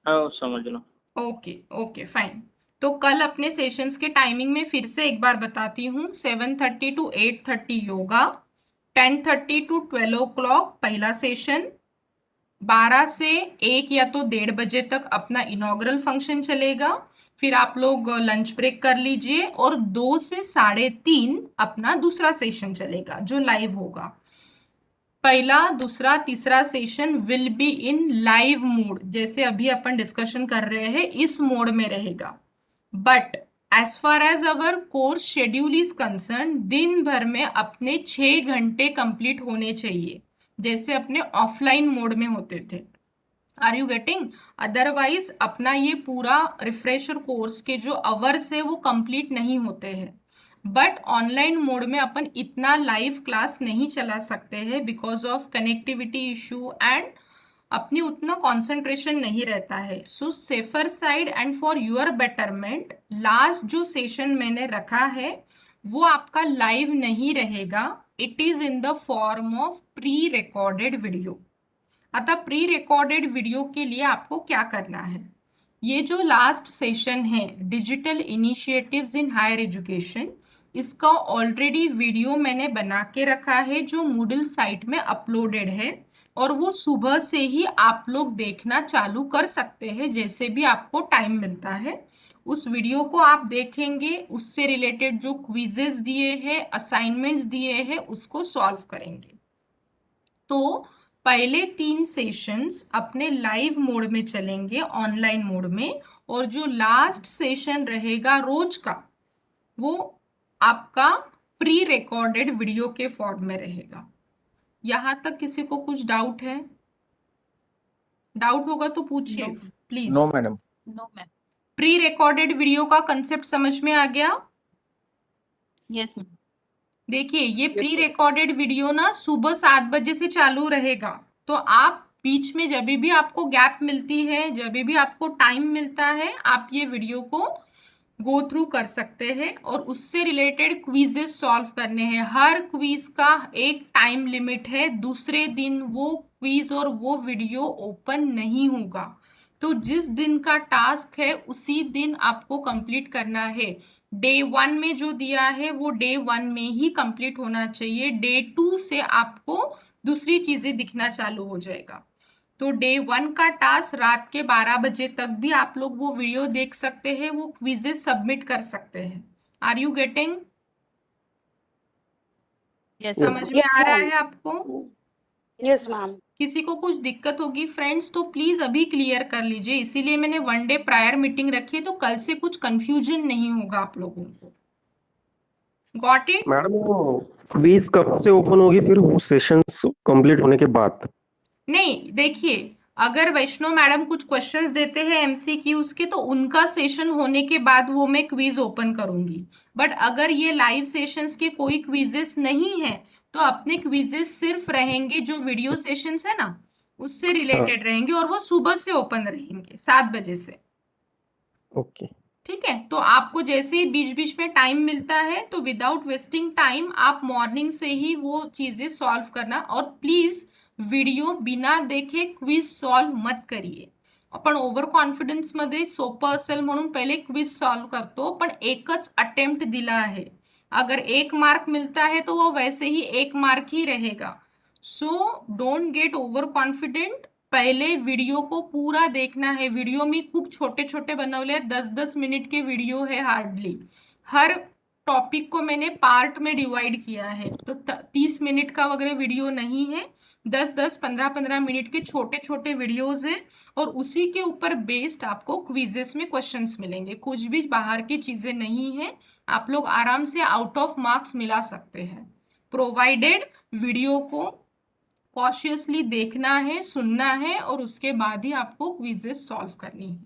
Speaker 7: हो, समझना।
Speaker 2: Okay okay fine. तो कल अपने सेशंस के टाइमिंग में फिर से एक बार बताती हूँ, 7:30 to 8:30 योगा, 10:30 to 12 o'clock पहला सेशन, 12 से 1 या तो 1:30 बजे तक अपना इनॉग्रल फंक्शन चलेगा, फिर आप लोग लंच ब्रेक कर लीजिए और 2 से 3:30 अपना दूसरा सेशन चलेगा जो लाइव होगा। पहला, दूसरा, तीसरा session will be in live mode, जैसे अभी अपन डिस्कशन कर रहे हैं इस मोड में रहेगा। But as far as our course schedule is concern, दिन भर में अपने 6 घंटे कंप्लीट होने चाहिए जैसे अपने ऑफलाइन मोड में होते थे। Are you getting? अदरवाइज अपना ये पूरा रिफ्रेशर कोर्स के जो अवर्स है वो कंप्लीट नहीं होते हैं। बट ऑनलाइन मोड में अपन इतना लाइव क्लास नहीं चला सकते हैं because of connectivity issue and अपनी उतना कंसंट्रेशन नहीं रहता है। So safer side and for your betterment last जो सेशन मैंने रखा है वो आपका लाइव नहीं रहेगा, it is in the form of pre recorded video. अतः प्री रिकॉर्डेड वीडियो के लिए आपको क्या करना है, ये जो लास्ट सेशन है digital initiatives in higher education, इसका ऑलरेडी वीडियो मैंने बना के रखा है जो मूडल साइट में अपलोडेड है और वो सुबह से ही आप लोग देखना चालू कर सकते हैं जैसे भी आपको टाइम मिलता है। उस वीडियो को आप देखेंगे, उससे रिलेटेड जो क्विजेस दिए हैं, असाइनमेंट्स दिए हैं, उसको सॉल्व करेंगे। तो पहले 3 सेशंस अपने लाइव मोड में चलेंगे ऑनलाइन मोड में, और जो लास्ट सेशन रहेगा रोज का वो आपका प्री रिकॉर्डेड वीडियो के फॉर्म में रहेगा। यहां तक किसी को कुछ डाउट है? डाउट होगा तो पूछिए please.
Speaker 5: No madam.
Speaker 3: No, ma'am.
Speaker 2: Pre recorded video का कंसेप्ट समझ में आ गया?
Speaker 3: Yes, ma'am.
Speaker 2: देखिए ये प्री रिकॉर्डेड वीडियो ना सुबह 7 बजे से चालू रहेगा, तो आप बीच में जब भी आपको गैप मिलती है, जब भी आपको टाइम मिलता है, आप ये वीडियो को गो थ्रू कर सकते हैं और उससे रिलेटेड क्विजेस सॉल्व करने हैं। हर क्विज का एक टाइम लिमिट है, दूसरे दिन वो क्विज और वो वीडियो ओपन नहीं होगा। तो जिस दिन का टास्क है उसी दिन आपको कंप्लीट करना है। डे 1 में जो दिया है वो डे 1 में ही कंप्लीट होना चाहिए, डे 2 से आपको दूसरी चीजें दिखना चालू हो जाएगा। तो डे 1 का टास्क रात के 12 बजे तक भी आप लोग वो वीडियो देख सकते हैं, वो क्विजेस सबमिट कर सकते हैं। Are you getting?
Speaker 3: Yes,
Speaker 2: समझ में आ रहा है आपको?
Speaker 4: Yes ma'am.
Speaker 2: किसी को कुछ दिक्कत होगी फ्रेंड्स तो प्लीज अभी क्लियर कर लीजिए, इसीलिए मैंने 1 डे प्रायर मीटिंग रखी है, तो कल से कुछ कंफ्यूजन नहीं होगा आप लोगों को। Got it?
Speaker 16: मैडम वो क्विज कब से ओपन होगी फिर वो सेशंस कंप्लीट होने के बाद?
Speaker 2: नहीं, देखिए अगर वैष्णव मैडम कुछ क्वेश्चंस देते हैं एमसीक्यूज के तो उनका सेशन होने के बाद वो मैं क्विज ओपन करूंगी। बट अगर ये लाइव सेशंस के कोई क्विजेस नहीं है तो अपने क्विजेस सिर्फ रहेंगे जो वीडियो सेशंस है ना उससे रिलेटेड रहेंगे और वो सुबह से ओपन रहेंगे 7 बजे से।
Speaker 16: ओके
Speaker 2: ठीक है, तो आपको जैसे ही बीच बीच में टाइम मिलता है तो विदाउट वेस्टिंग टाइम आप मॉर्निंग से ही वो चीजें सॉल्व करना, और प्लीज व्हिडिओ बिना देखे क्विज सॉल्व मत करिए. आपण ओव्हर कॉन्फिडन्स मध्ये सोपं असेल म्हणून पहिले क्विज सॉल्व करतो, पण एकच अटेम्प्ट दिला है. अगर 1 मार्क मिलता है तो वो वैसे ही 1 मार्क ही रहेगा. So don't get over confident. पहले वीडियो को पूरा देखना है. वीडियो में खूब छोटे छोटे बनवले हैं, 10-10 मिनट के वीडियो है हार्डली. हर टॉपिक को मैंने पार्ट में डिवाइड किया है, तो 30 मिनट का वगैरह वीडियो नहीं है, 10-10 15-15 मिनट के छोटे छोटे वीडियोस हैं, और उसी के ऊपर बेस्ड आपको क्विजेस में क्वेश्चंस मिलेंगे. कुछ भी बाहर की चीजें नहीं है. आप लोग आराम से आउट ऑफ मार्क्स मिला सकते हैं, प्रोवाइडेड वीडियो को कॉशियसली देखना है, सुनना है, और उसके बाद ही आपको क्विजेस सॉल्व करनी है.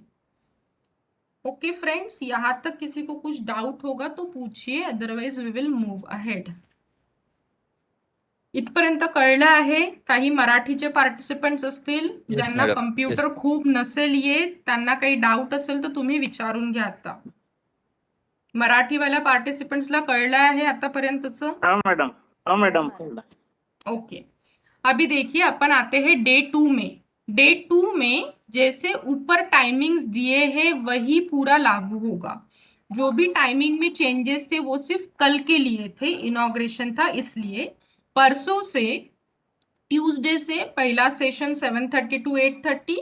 Speaker 2: ओके फ्रेंड्स, यहां तक किसी को कुछ डाउट होगा तो पूछिए, otherwise we will move ahead. इथपर्यंत कळलं आहे? काही मराठीचे पार्टिसिपंट्स असतील ज्यांना
Speaker 10: madam.
Speaker 2: कम्प्युटर खूप नसेल येत, त्यांना काही डाऊट असेल तर तुम्ही विचारून घ्या. आता मराठीवाल्या पार्टिसिपंट्सला कळलं आहे आतापर्यंतचं?
Speaker 7: हाँ मैडम, हाँ मैडम.
Speaker 2: ओके, अभी देखिए अपन आते हैं डे 2 में. डे 2 में जैसे ऊपर टाइमिंग्स दिए हैं वही पूरा लागू होगा. जो भी टाइमिंग में चेंजेस थे वो सिर्फ कल के लिए थे, इनॉग्रेशन था इसलिए. परसों से ट्यूसडे से पहला सेशन 7:30 to 8:30,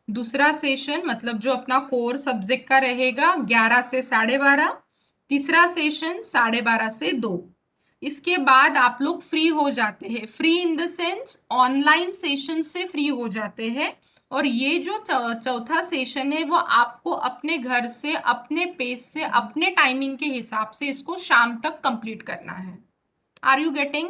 Speaker 2: दूसरा सेशन मतलब जो अपना कोर सब्जेक्ट का रहेगा 11 से 12:30, तीसरा सेशन 12:30 से 2. इसके बाद आप लोग फ्री हो जाते हैं. Free in the sense online session से फ्री हो जाते हैं, और ये जो चौथा सेशन है वो आपको अपने घर से, अपने पेस से, अपने टाइमिंग के हिसाब से इसको शाम तक कंप्लीट करना है. Are you getting?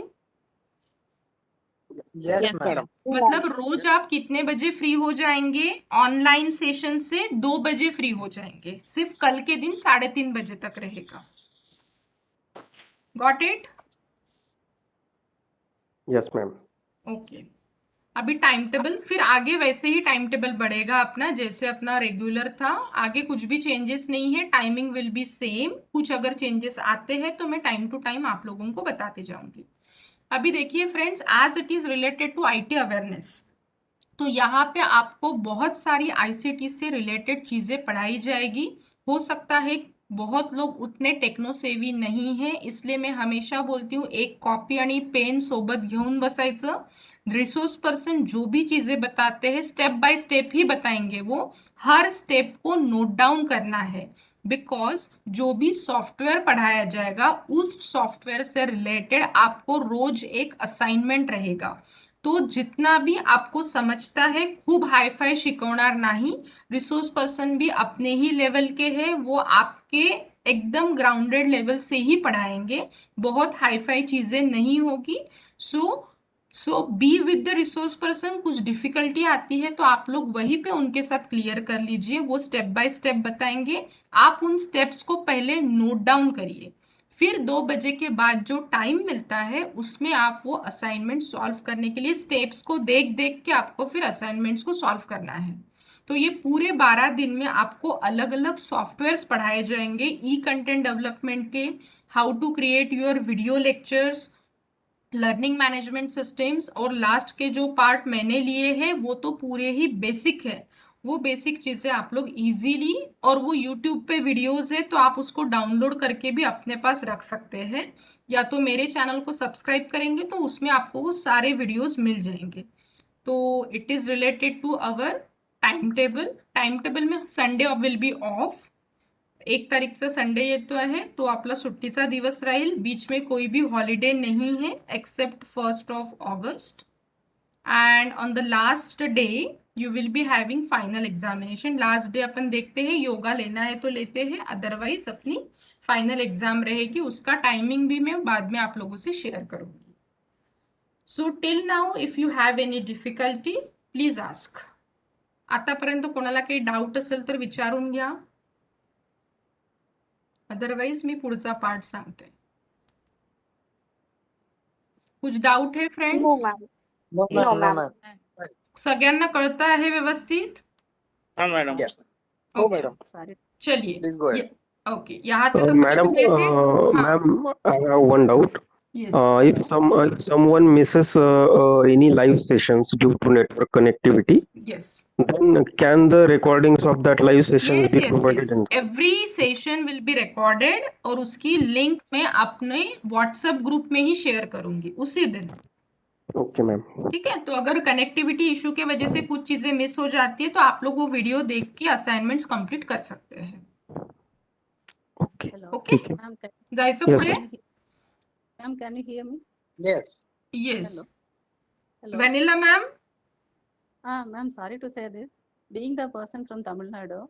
Speaker 9: Yes, madam.
Speaker 2: मतलब रोज आप कितने बजे फ्री हो जाएंगे? ऑनलाइन सेशन से 2 बजे फ्री हो जाएंगे. सिर्फ कल के दिन 3:30 बजे तक रहेगा. Got it?
Speaker 16: Yes ma'am.
Speaker 2: Okay, अभी टाइम टेबल, फिर आगे वैसे ही टाइम टेबल बढ़ेगा अपना, जैसे अपना रेगुलर था. आगे कुछ भी चेंजेस नहीं है, टाइमिंग विल बी सेम. कुछ अगर चेंजेस आते हैं तो मैं टाइम टू टाइम आप लोगों को बताते जाऊंगी. अभी देखिए friends, as it is related to IT awareness, तो यहाँ पे आपको बहुत सारी आईसीटी से रिलेटेड चीजें पढ़ाई जाएगी. हो सकता है बहुत लोग उतने टेक्नो सेवी नहीं है, इसलिए मैं हमेशा बोलती हूँ एक कॉपी आणि पेन सोबत घेऊन बसायचं. रिसोर्स पर्सन जो भी चीजें बताते हैं स्टेप बाय स्टेप ही बताएंगे, वो हर स्टेप को नोट डाउन करना है. बिकॉज जो भी सॉफ्टवेयर पढ़ाया जाएगा उस सॉफ्टवेयर से रिलेटेड आपको रोज एक असाइनमेंट रहेगा. तो जितना भी आपको समझता है खूब हाई फाई शिकवणार नहीं. रिसोर्स पर्सन भी अपने ही लेवल के हैं, वो आपके एकदम ग्राउंडेड लेवल से ही पढ़ाएंगे. बहुत हाई फाई चीजें नहीं होगी. So be with the resource person. कुछ डिफिकल्टी आती है तो आप लोग वहीं पे उनके साथ क्लियर कर लीजिए, वो स्टेप बाय स्टेप बताएंगे. आप उन स्टेप्स को पहले नोट डाउन करिए, फिर 2 बजे के बाद जो टाइम मिलता है उसमें आप वो असाइनमेंट सॉल्व करने के लिए स्टेप्स को देख देख के आपको फिर असाइनमेंट्स को सॉल्व करना है. तो ये पूरे 12 दिन में आपको अलग अलग सॉफ्टवेयर्स पढ़ाए जाएंगे, ई कंटेंट डेवलपमेंट के, how to create your video lectures, learning management systems, और लास्ट के जो पार्ट मैंने लिए हैं वो तो पूरे ही बेसिक है. वो बेसिक चीज़ें आप लोग इजीली, और वो यूट्यूब पे वीडियोस है तो आप उसको डाउनलोड करके भी अपने पास रख सकते हैं, या तो मेरे चैनल को सब्सक्राइब करेंगे तो उसमें आपको वो सारे वीडियोस मिल जाएंगे. तो it is related to our time table. Time table में संडे विल बी ऑफ. 1 तारीखचा संडे येतो आहे तो आपला सुट्टीचा दिवस राहील. बीच में कोई भी हॉलिडे नहीं है except 1st of August. And on the last day you will be having final examination. Last day अपन देखते हैं, योगा लेना है तो लेते हैं, अदरवाइज अपनी फाइनल एग्जाम रहेगी. उसका टाइमिंग भी मैं बाद में आप लोगों से शेयर करूंगी. So till now if you have any difficulty please ask. आतापर्यंत कोणाला काही डाऊट असेल तर विचारून घ्या, अदरवाइज मी पुढचा पार्ट सांगते. कुछ डाउट है
Speaker 4: No,
Speaker 2: friends?
Speaker 4: ma'am.
Speaker 9: No,
Speaker 4: No,
Speaker 9: ma'am. No,
Speaker 4: ma'am.
Speaker 9: ma'am.
Speaker 2: सगळ्यांना कळतं आहे व्यवस्थित?
Speaker 7: हाँ madam.
Speaker 9: Yeah. Oh,
Speaker 2: okay
Speaker 9: madam.
Speaker 2: चलिए
Speaker 9: Please go ahead.
Speaker 2: ओके यहाँ तक हम
Speaker 16: Madam,
Speaker 2: समझ गए थे। हाँ
Speaker 16: ma'am, I have one doubt.
Speaker 2: Yes
Speaker 16: If someone misses any live sessions due to network connectivity,
Speaker 2: yes
Speaker 16: then can the recordings of that live sessions
Speaker 2: yes
Speaker 16: be
Speaker 2: yes
Speaker 16: provided?
Speaker 2: Yes every session will be recorded और उसकी link मैं अपने WhatsApp group में ही share करूंगी उसी दिन।
Speaker 16: Okay, ma'am.
Speaker 2: ठीक है, तो अगर कनेक्टिविटी इशू के वजह से कुछ चीजें मिस हो जाती है तो आप लोग वो वीडियो देख के असाइनमेंट्स कंप्लीट कर सकते हैं।
Speaker 16: Okay.
Speaker 2: ओके
Speaker 16: ठीक है.
Speaker 2: जायचं
Speaker 16: Yes.
Speaker 2: पुढे।
Speaker 6: Ma'am, can you hear me?
Speaker 9: Yes.
Speaker 2: Yes
Speaker 6: Hello.
Speaker 2: Vanilla ma'am.
Speaker 6: Ma'am, sorry to say this. Being the person from Tamil Nadu,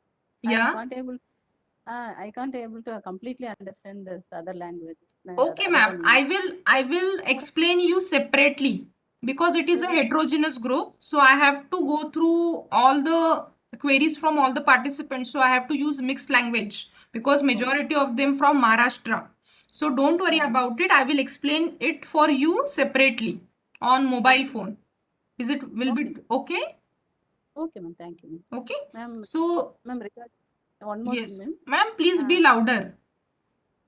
Speaker 2: या
Speaker 6: I can't able to completely understand this other language.
Speaker 2: Okay, ma'am. I will explain you separately because it is a heterogeneous group. So I have to go through all the queries from all the participants. So I have to use mixed language because majority of them from Maharashtra. So don't worry about it. I will explain it for you separately on mobile phone. Is it will be okay?
Speaker 6: Okay, ma'am. Thank you.
Speaker 2: Okay.
Speaker 6: Ma'am,
Speaker 2: So
Speaker 6: ma'am, one more
Speaker 2: yes,
Speaker 6: thing,
Speaker 2: ma'am. Please be louder.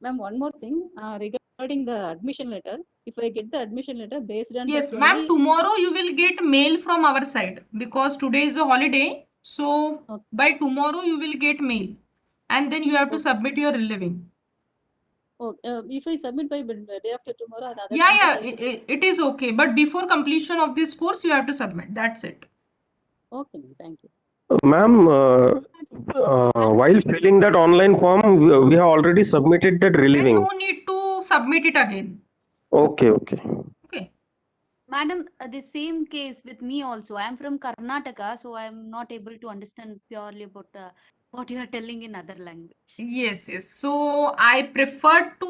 Speaker 6: ma'am. One more thing, regarding the admission letter. If I get the admission letter based on
Speaker 2: Yes,
Speaker 6: that
Speaker 2: ma'am.
Speaker 6: only-
Speaker 2: Tomorrow you will get mail from our side because today is a holiday. So by tomorrow you will get mail, and then you have to submit your living.
Speaker 6: Oh, if I submit by the day after tomorrow, the other
Speaker 2: Yeah,
Speaker 6: content
Speaker 2: yeah, it is okay. But before completion of this course, you have to submit. That's it.
Speaker 6: Okay, ma'am. Thank you.
Speaker 16: Ma'am, while filling that online form, we have already submitted that
Speaker 2: Then
Speaker 16: relieving.
Speaker 2: no need to submit it again.
Speaker 16: Okay, okay.
Speaker 2: Okay.
Speaker 11: Madam, the same case with me also. I am from Karnataka, so I am not able to understand purely about what you are telling in other language.
Speaker 2: Yes, yes. So I prefer to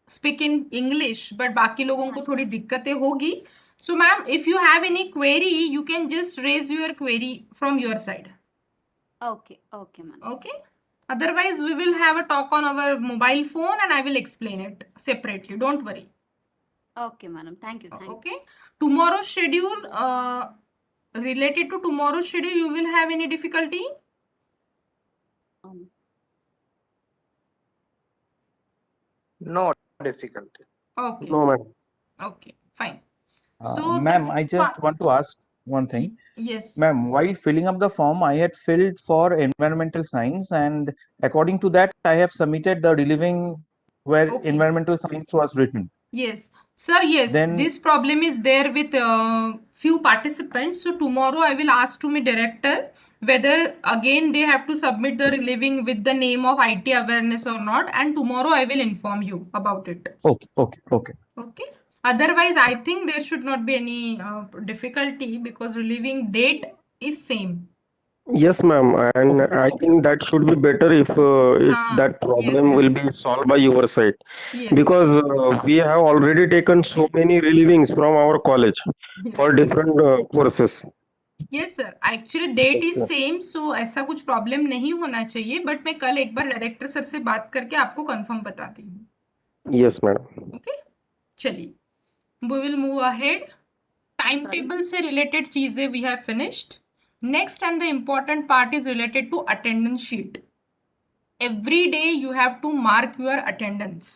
Speaker 2: speak in English, but बाकी लोगों को थोड़ी दिक्कतें होगी. So ma'am, if you have any query, you can just raise your query from your side.
Speaker 11: Okay, okay, ma'am.
Speaker 2: Okay. Otherwise, we will have a talk on our mobile phone and I will explain it separately. Don't worry.
Speaker 11: Okay, madam. Thank you. Thank you.
Speaker 2: Okay. Tomorrow's schedule, related to tomorrow's schedule, you will have any difficulty?
Speaker 9: No difficulty.
Speaker 2: Okay.
Speaker 16: No, ma'am.
Speaker 2: Okay. Fine. So the
Speaker 5: Ma'am, I
Speaker 2: next
Speaker 5: just
Speaker 2: part-
Speaker 5: want to ask one thing.
Speaker 2: Yes.
Speaker 5: Ma'am, while filling up the form, I had filled for environmental science, and according to that, I have submitted the relieving where
Speaker 2: Okay.
Speaker 5: environmental science was written.
Speaker 2: Yes, sir. Yes,
Speaker 5: Then-
Speaker 2: this problem is there with few participants. So tomorrow I will ask to my director whether again they have to submit the relieving with the name of IT awareness or not. And tomorrow I will inform you about it.
Speaker 5: Okay, okay, okay.
Speaker 2: Okay. Otherwise, I think there should not be any difficulty because relieving date is same.
Speaker 16: Yes, ma'am. And I think that should be better if
Speaker 2: Haan,
Speaker 16: that problem
Speaker 2: yes,
Speaker 16: will
Speaker 2: yes.
Speaker 16: be solved by your side.
Speaker 2: Yes.
Speaker 16: Because we have already taken so many relievings from our college for
Speaker 2: Yes.
Speaker 16: different courses.
Speaker 2: Yes sir actually date is
Speaker 16: Okay.
Speaker 2: Same so ऐसा कुछ problem नहीं होना चाहिए but मैं कल एक बार director sir से बात करके आपको कंफर्म बताती हूँ।
Speaker 16: Yes, madam.
Speaker 2: ओके चलिए we will move ahead. Time table से रिलेटेड चीजें we have finished. Next and the important part is related to attendance sheet. Every day you have to mark your attendance.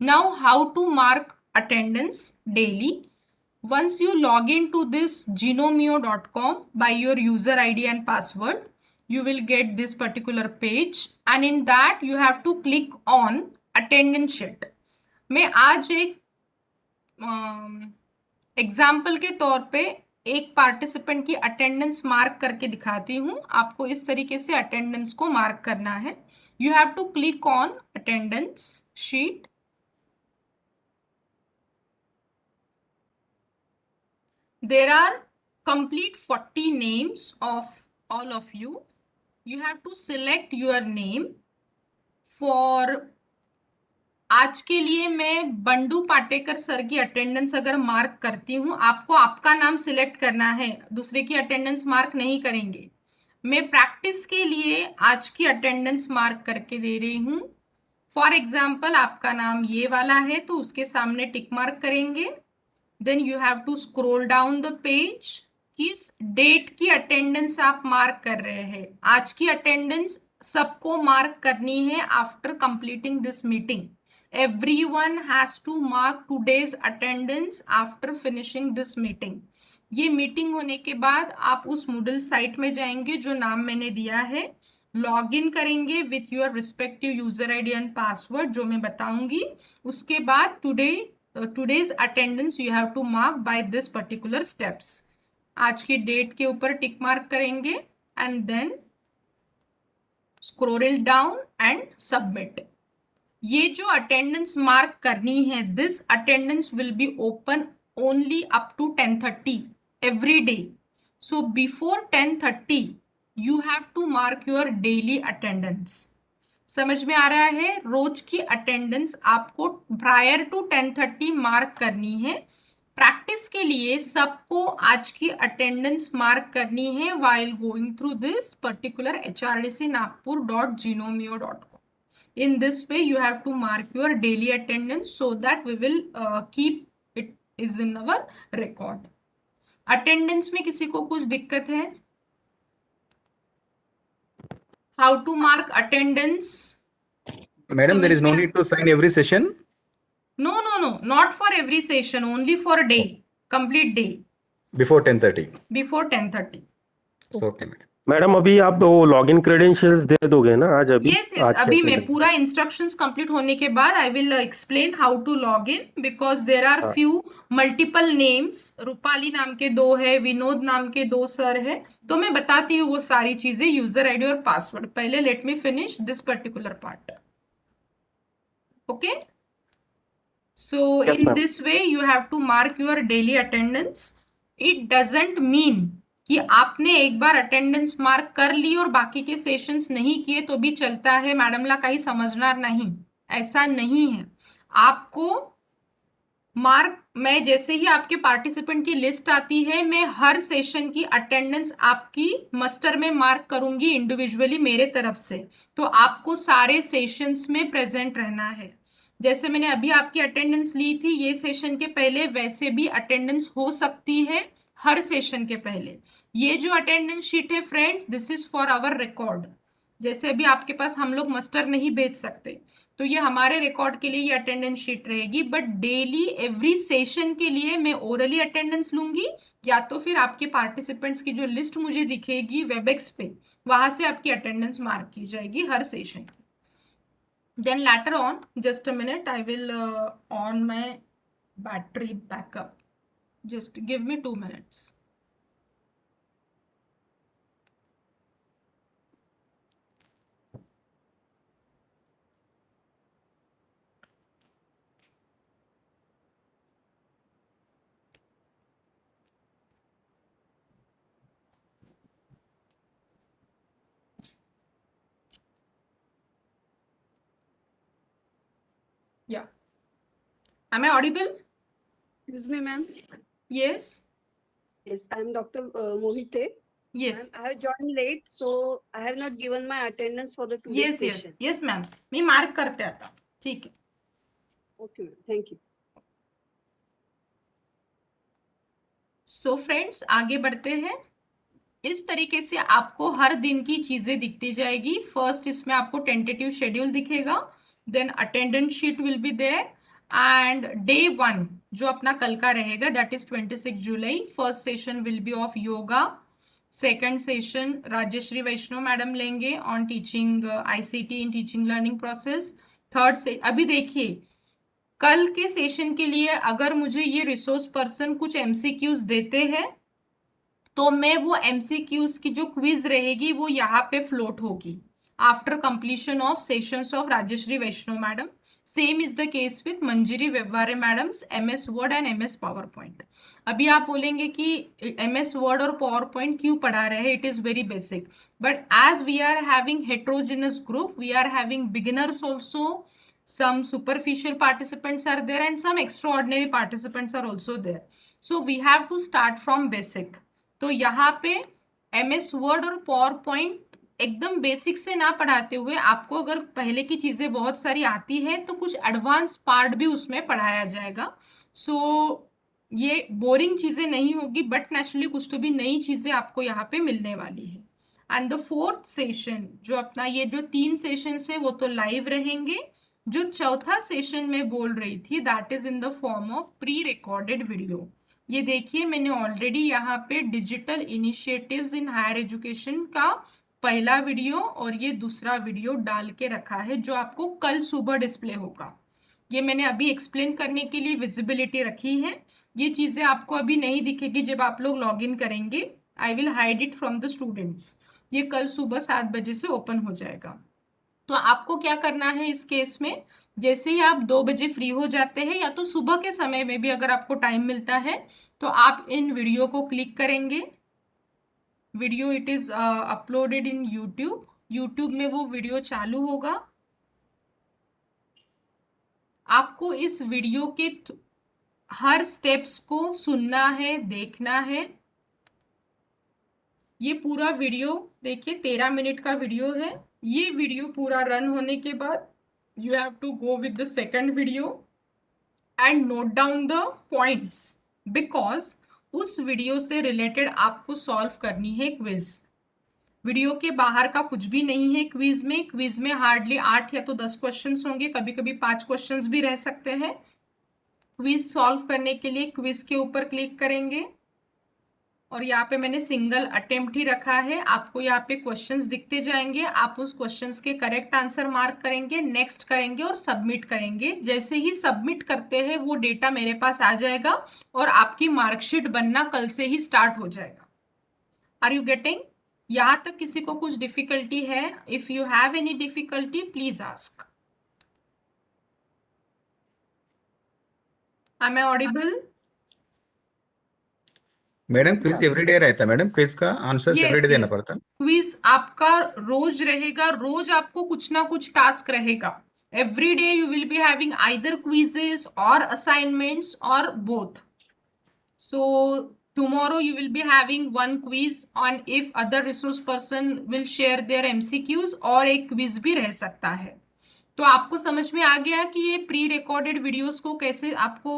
Speaker 2: Now how to mark attendance daily? Once you log into this genomio.com by your user ID and password, you will get this particular page and in that you have to click on attendance sheet. मैं आज एक example के तौर पे एक participant की attendance mark करके दिखाती हूँ। आपको इस तरीके से अटेंडेंस को मार्क करना है। You have to click on attendance sheet. There are complete 40 names of all of you. You have to select your name. For आज के लिए मैं बंडू पाटेकर सर की अटेंडेंस अगर मार्क करती हूँ, आपको आपका नाम सिलेक्ट करना है, दूसरे की अटेंडेंस मार्क नहीं करेंगे। मैं प्रैक्टिस के लिए आज की अटेंडेंस मार्क करके दे रही हूँ। फॉर एग्जाम्पल आपका नाम ये वाला है तो उसके सामने टिक मार्क करेंगे। Then you have to scroll down the page किस डेट की अटेंडेंस आप मार्क कर रहे हैं? आज की अटेंडेंस सबको मार्क करनी है after completing this meeting. Everyone has to mark today's attendance after finishing this meeting. ये मीटिंग होने के बाद आप उस Moodle साइट में जाएंगे जो नाम मैंने दिया है, लॉग इन करेंगे with your respective user ID and password जो मैं बताऊंगी. उसके बाद today's attendance you have to mark by this particular steps. आज की डेट के ऊपर टिक मार्क करेंगे and then scroll down and submit. ये जो अटेंडेंस मार्क करनी है, this attendance will be open only up to 10:30 every day. So before 10:30 you have to mark your daily attendance. समझ में आ रहा है? रोज की अटेंडेंस आपको प्रायर टू 10:30 मार्क करनी है. प्रैक्टिस के लिए सबको आज की अटेंडेंस मार्क करनी है while going through this particular hrdcnagpur.genomio.com. In this way you have to mark your daily attendance so that we will keep it is in our record. Attendance में किसी को कुछ दिक्कत है? How to mark attendance?
Speaker 13: Madam, there is no need to sign every session.
Speaker 2: No, not for every session, only for a day, complete day.
Speaker 13: Before 10:30.
Speaker 2: Before 10:30.
Speaker 13: So, okay, madam.
Speaker 16: Madam अभी आप वो login credentials दे दोगे ना आज? अभी
Speaker 2: yes अभी मैं पूरा इंस्ट्रक्शंस कंप्लीट होने के बाद I will explain how to log in because there are few multiple names. Rupali नाम के 2 है, विनोद नाम के 2 सर है, तो मैं बताती हूँ वो सारी चीजें, यूजर आईडी और पासवर्ड. पहले let me finish this particular part. Okay, so
Speaker 16: Yes,
Speaker 2: in
Speaker 16: ma'am.
Speaker 2: this way you have to mark your daily attendance. It doesn't mean कि आपने एक बार अटेंडेंस मार्क कर ली और बाकी के सेशंस नहीं किए तो भी चलता है, मैडम ला काही समझणार नहीं, ऐसा नहीं है. आपको मार्क, मैं जैसे ही आपके पार्टिसिपेंट की लिस्ट आती है मैं हर सेशन की अटेंडेंस आपकी मस्टर में मार्क करूंगी इंडिविजुअली मेरे तरफ से. तो आपको सारे सेशंस में प्रेजेंट रहना है. जैसे मैंने अभी आपकी अटेंडेंस ली थी ये सेशन के पहले, वैसे भी अटेंडेंस हो सकती है हर सेशन के पहले. ये जो अटेंडेंस शीट है friends, this is for our record. जैसे अभी आपके पास हम लोग मस्टर नहीं भेज सकते, तो ये हमारे रिकॉर्ड के लिए ये अटेंडेंस शीट रहेगी. बट डेली एवरी सेशन के लिए मैं ओरली अटेंडेंस लूंगी, या तो फिर आपके पार्टिसिपेंट्स की जो लिस्ट मुझे दिखेगी वेबएक्स पे, वहां से आपकी अटेंडेंस मार्क की जाएगी हर सेशन की. Then later on, just a minute, I will on my battery backup. Just give me 2 minutes. Yeah. Am I audible?
Speaker 17: Excuse me, ma'am.
Speaker 2: Yes.
Speaker 17: Yes, I am Dr. Mohite.
Speaker 2: Yes.
Speaker 17: Ma'am, I have joined late, so I have not given my attendance for the today's session.
Speaker 2: Yes, ma'am. Me mark करते आता. ठीक है.
Speaker 17: Okay, ma'am. Thank you.
Speaker 2: So friends, आगे बढ़ते हैं. इस तरीके से आपको हर दिन की चीजें दिखती जाएगी. फर्स्ट इसमें आपको टेंटेटिव शेड्यूल दिखेगा, then attendance sheet will be there, and day 1 जो अपना कल का रहेगा दैट इज 26 जुलाई. First session will be of yoga. Second session Rajeshree Vaishnav madam लेंगे on teaching ICT in teaching learning process. Third से अभी देखिए, कल के सेशन के लिए अगर मुझे ये रिसोर्स पर्सन कुछ एमसीक्यूज देते हैं तो मैं वो एमसीक्यूज की जो क्विज रहेगी वो यहाँ पे फ्लोट होगी after completion of sessions of Rajeshree Vaishnav madam. Same is the case with Manjiri Vyavahare madams MS Word and MS PowerPoint. अभी आप बोलेंगे कि एमएस वर्ड और पावर पॉइंट क्यों पढ़ा रहे हैं, it is very basic, but as we are having heterogeneous group, we are having beginners also, some superficial participants are there and some extraordinary participants are also there, so we have to start from basic. तो यहाँ पे MS Word और PowerPoint एकदम basic से ना पढ़ाते हुए आपको अगर पहले की चीजें बहुत सारी आती है तो कुछ एडवांस पार्ट भी उसमें पढ़ाया जाएगा. सो ये बोरिंग चीजें नहीं होगी, बट नेचुरली कुछ तो भी नई चीजें आपको यहाँ पे मिलने वाली है। एंड द फोर्थ सेशन, जो अपना ये जो 3 सेशन है वो तो लाइव रहेंगे। जो चौथा सेशन में बोल रही थी that is in the form of pre recorded video. ये देखिए मैंने ऑलरेडी यहाँ पे digital initiatives in higher education का पहला वीडियो और ये दूसरा वीडियो डाल के रखा है, जो आपको कल सुबह डिस्प्ले होगा। ये मैंने अभी एक्सप्लेन करने के लिए विजिबिलिटी रखी है। ये चीजें आपको अभी नहीं दिखेगी जब आप लोग लॉग इन करेंगे। I will hide it from the students. ये कल सुबह 7 बजे से ओपन हो जाएगा। तो आपको क्या करना है इस केस में, जैसे ही आप 2 बजे फ्री हो जाते हैं या तो सुबह के समय में भी अगर आपको टाइम मिलता है तो आप इन वीडियो को क्लिक करेंगे। Video it is uploaded in YouTube में वो वीडियो चालू होगा। आपको इस वीडियो के हर स्टेप्स को सुनना है, देखना है। ये पूरा वीडियो देखिए 13 मिनट का वीडियो है। ये वीडियो पूरा रन होने के बाद you have to go with the second video and note down the points, because उस वीडियो से रिलेटेड आपको सॉल्व करनी है क्विज। वीडियो के बाहर का कुछ भी नहीं है क्विज में। क्विज में हार्डली 8 या तो 10 क्वेश्चंस होंगे, कभी कभी 5 क्वेश्चंस भी रह सकते हैं। क्विज सॉल्व करने के लिए क्विज के ऊपर क्लिक करेंगे और यहाँ पे मैंने सिंगल अटेम्प्ट ही रखा है। आपको यहाँ पे क्वेश्चंस दिखते जाएंगे, आप उस क्वेश्चंस के करेक्ट आंसर मार्क करेंगे, नेक्स्ट करेंगे और सबमिट करेंगे। जैसे ही सबमिट करते हैं वो डेटा मेरे पास आ जाएगा और आपकी मार्कशीट बनना कल से ही स्टार्ट हो जाएगा। Are you getting? यहाँ तक किसी को कुछ डिफिकल्टी है? If you have any difficulty please ask. Am I audible?
Speaker 13: Madam quiz everyday रहता है मैडम, क्विज का आंसर एवरीडे देना पड़ता है।
Speaker 2: क्विज आपका रोज रहेगा, रोज आपको कुछ ना कुछ टास्क रहेगा। Every day you will be having either quizzes और असाइनमेंट्स और both. So tomorrow you will be having one quiz on if other resource person will share their MCQs, और एक क्विज भी रह सकता है। तो आपको समझ में आ गया कि ये प्री रिकॉर्डेड वीडियोस को कैसे आपको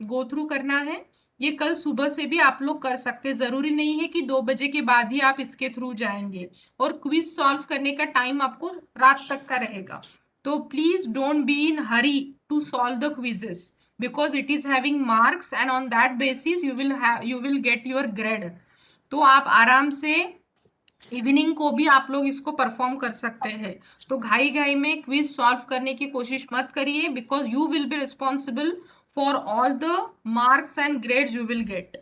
Speaker 2: गो थ्रू करना है। ये कल सुबह से भी आप लोग कर सकते हैं, जरूरी नहीं है कि 2 बजे के बाद ही आप इसके थ्रू जाएंगे। और क्विज सॉल्व करने का टाइम आपको रात तक का रहेगा। तो please don't be in hurry to solve the quizzes because it is having marks and on that basis you will get your grade। तो आप आराम से इवनिंग को भी आप लोग इसको परफॉर्म कर सकते हैं। तो घाई घाई में क्विज सॉल्व करने की कोशिश मत करिए, because you will be responsible for all the marks and grades you will get.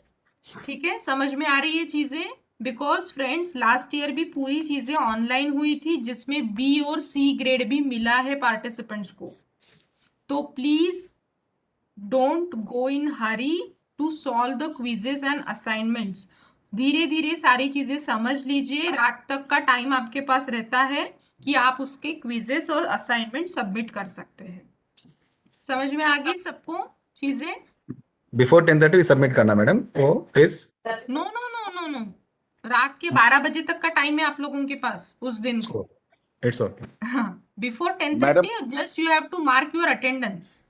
Speaker 2: ठीक है, समझ में आ रही है चीजें? बिकॉज फ्रेंड्स लास्ट ईयर भी पूरी चीजें ऑनलाइन हुई थी, जिसमें बी और सी ग्रेड भी मिला है पार्टिसिपेंट्स को। तो please don't go in hurry to solve the quizzes and assignments. धीरे धीरे सारी चीजें समझ लीजिए। रात तक का टाइम आपके पास रहता है कि आप उसके क्विजेस और असाइनमेंट सबमिट कर सकते हैं। समझ में आ गई सबको चीजें?
Speaker 13: बिफोर 10:30 सबमिट करना मैडम वो quiz?
Speaker 2: No no no no no, रात के 12 बजे तक का टाइम है आप लोगों के पास उस दिन को।
Speaker 13: It's okay.
Speaker 2: Before 10:30 just you have to mark your attendance.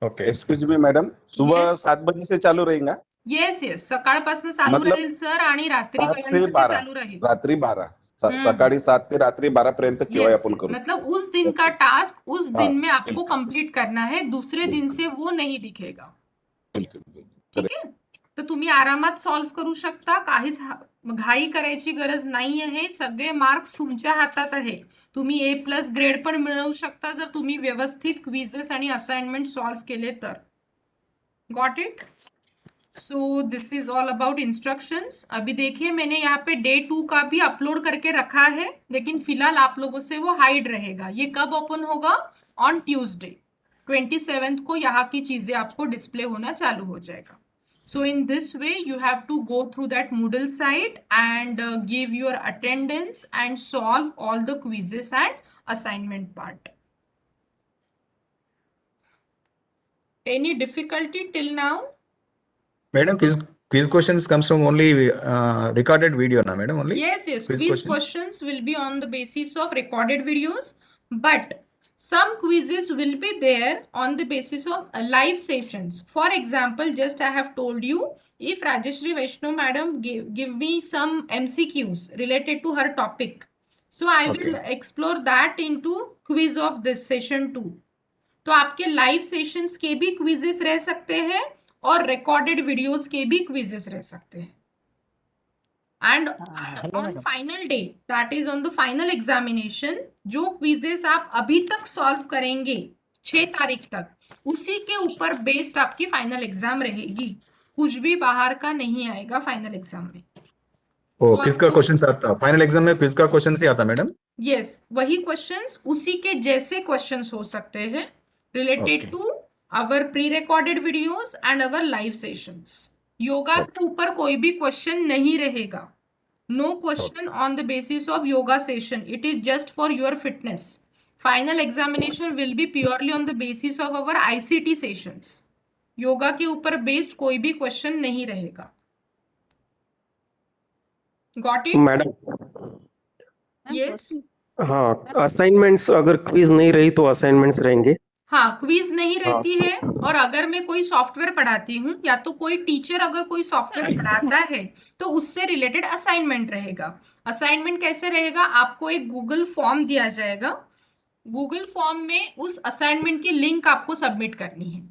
Speaker 13: Okay.
Speaker 18: Excuse me madam, सुबह
Speaker 2: Yes.
Speaker 18: 7 बजे से चालू रहेगा?
Speaker 2: येस येस, सकाळपासून चालू
Speaker 18: मतलब
Speaker 2: राहील सर आणि
Speaker 18: 7 से
Speaker 2: रात्रीपर्यंत ते
Speaker 18: 12
Speaker 2: चालू राहील।
Speaker 18: रात्री 12 सकाळी 7 ते रात्री 12 पर्यंत केव्हा आपण करू।
Speaker 2: मतलब उस दिन का टास्क उस दिन में आपको कंप्लीट करना है, दूसरे दिन से वो नहीं दिखेगा। ठीक है, तर तुम्ही आरामात सॉल्व करू शकता, काहीच घाई करायची गरज नाही आहे। सगळे मार्क्स तुमच्या हातात आहे। तुम्ही A+ ग्रेड पण मिळवू शकता जर तुम्ही व्यवस्थित क्विजेस आणि असाइनमेंट सॉल्व केले तर। Got it? So this is all about instructions. अभी देखिए मैंने यहाँ पे डे 2 का भी अपलोड करके रखा है, लेकिन फिलहाल आप लोगों से वो हाइड रहेगा। ये कब ओपन होगा? ऑन ट्यूसडे 27 को यहाँ की चीजें आपको डिस्प्ले होना चालू हो जाएगा। So in this way you have to go through that Moodle site and give your attendance and solve all the quizzes and assignment part. Any difficulty till now?
Speaker 13: Madam, quiz questions comes from only recorded video na madam only?
Speaker 2: Yes, quiz questions will be on the basis of recorded videos, but some quizzes will be there on the basis of live sessions. For example, just I have told you, if Rajeshri Vaishnav madam give me some MCQs related to her topic, so I will explore that into quiz of this session 2. तो आपके live sessions के भी quizzes रह सकते हैं और recorded videos के भी क्विजेस रह सकते हैं. And on final day, that is on the final examination, जो क्विजेस आप अभी तक सॉल्व करेंगे 6 तारीख तक, उसी के ऊपर बेस्ड आपकी फाइनल एग्जाम रहेगी. कुछ भी बाहर का नहीं आएगा फाइनल एग्जाम में.
Speaker 13: ओ किसका क्वेश्चन आता फाइनल एग्जाम में? किसका क्वेश्चन से आता मैडम?
Speaker 2: यस, वही क्वेश्चंस, उसी के जैसे क्वेश्चंस हो सकते हैं related to our pre recorded videos and our live sessions. Yoga के ऊपर कोई भी क्वेश्चन नहीं रहेगा. No question on the basis of yoga session. It is just for your fitness. Final examination will be purely on the basis of our ICT sessions. Yoga के ऊपर based कोई भी क्वेश्चन नहीं रहेगा. Got it
Speaker 16: madam?
Speaker 2: यस.
Speaker 16: हाँ, assignments अगर quiz नहीं रही तो असाइनमेंट्स रहेंगे.
Speaker 2: हाँ, क्विज नहीं रहती है. और अगर मैं कोई सॉफ्टवेयर पढ़ाती हूँ या तो कोई टीचर अगर कोई सॉफ्टवेयर पढ़ाता है तो उससे रिलेटेड असाइनमेंट रहेगा. असाइनमेंट कैसे रहेगा? आपको एक गूगल फॉर्म दिया जाएगा. गूगल फॉर्म में उस असाइनमेंट की लिंक आपको सबमिट करनी है.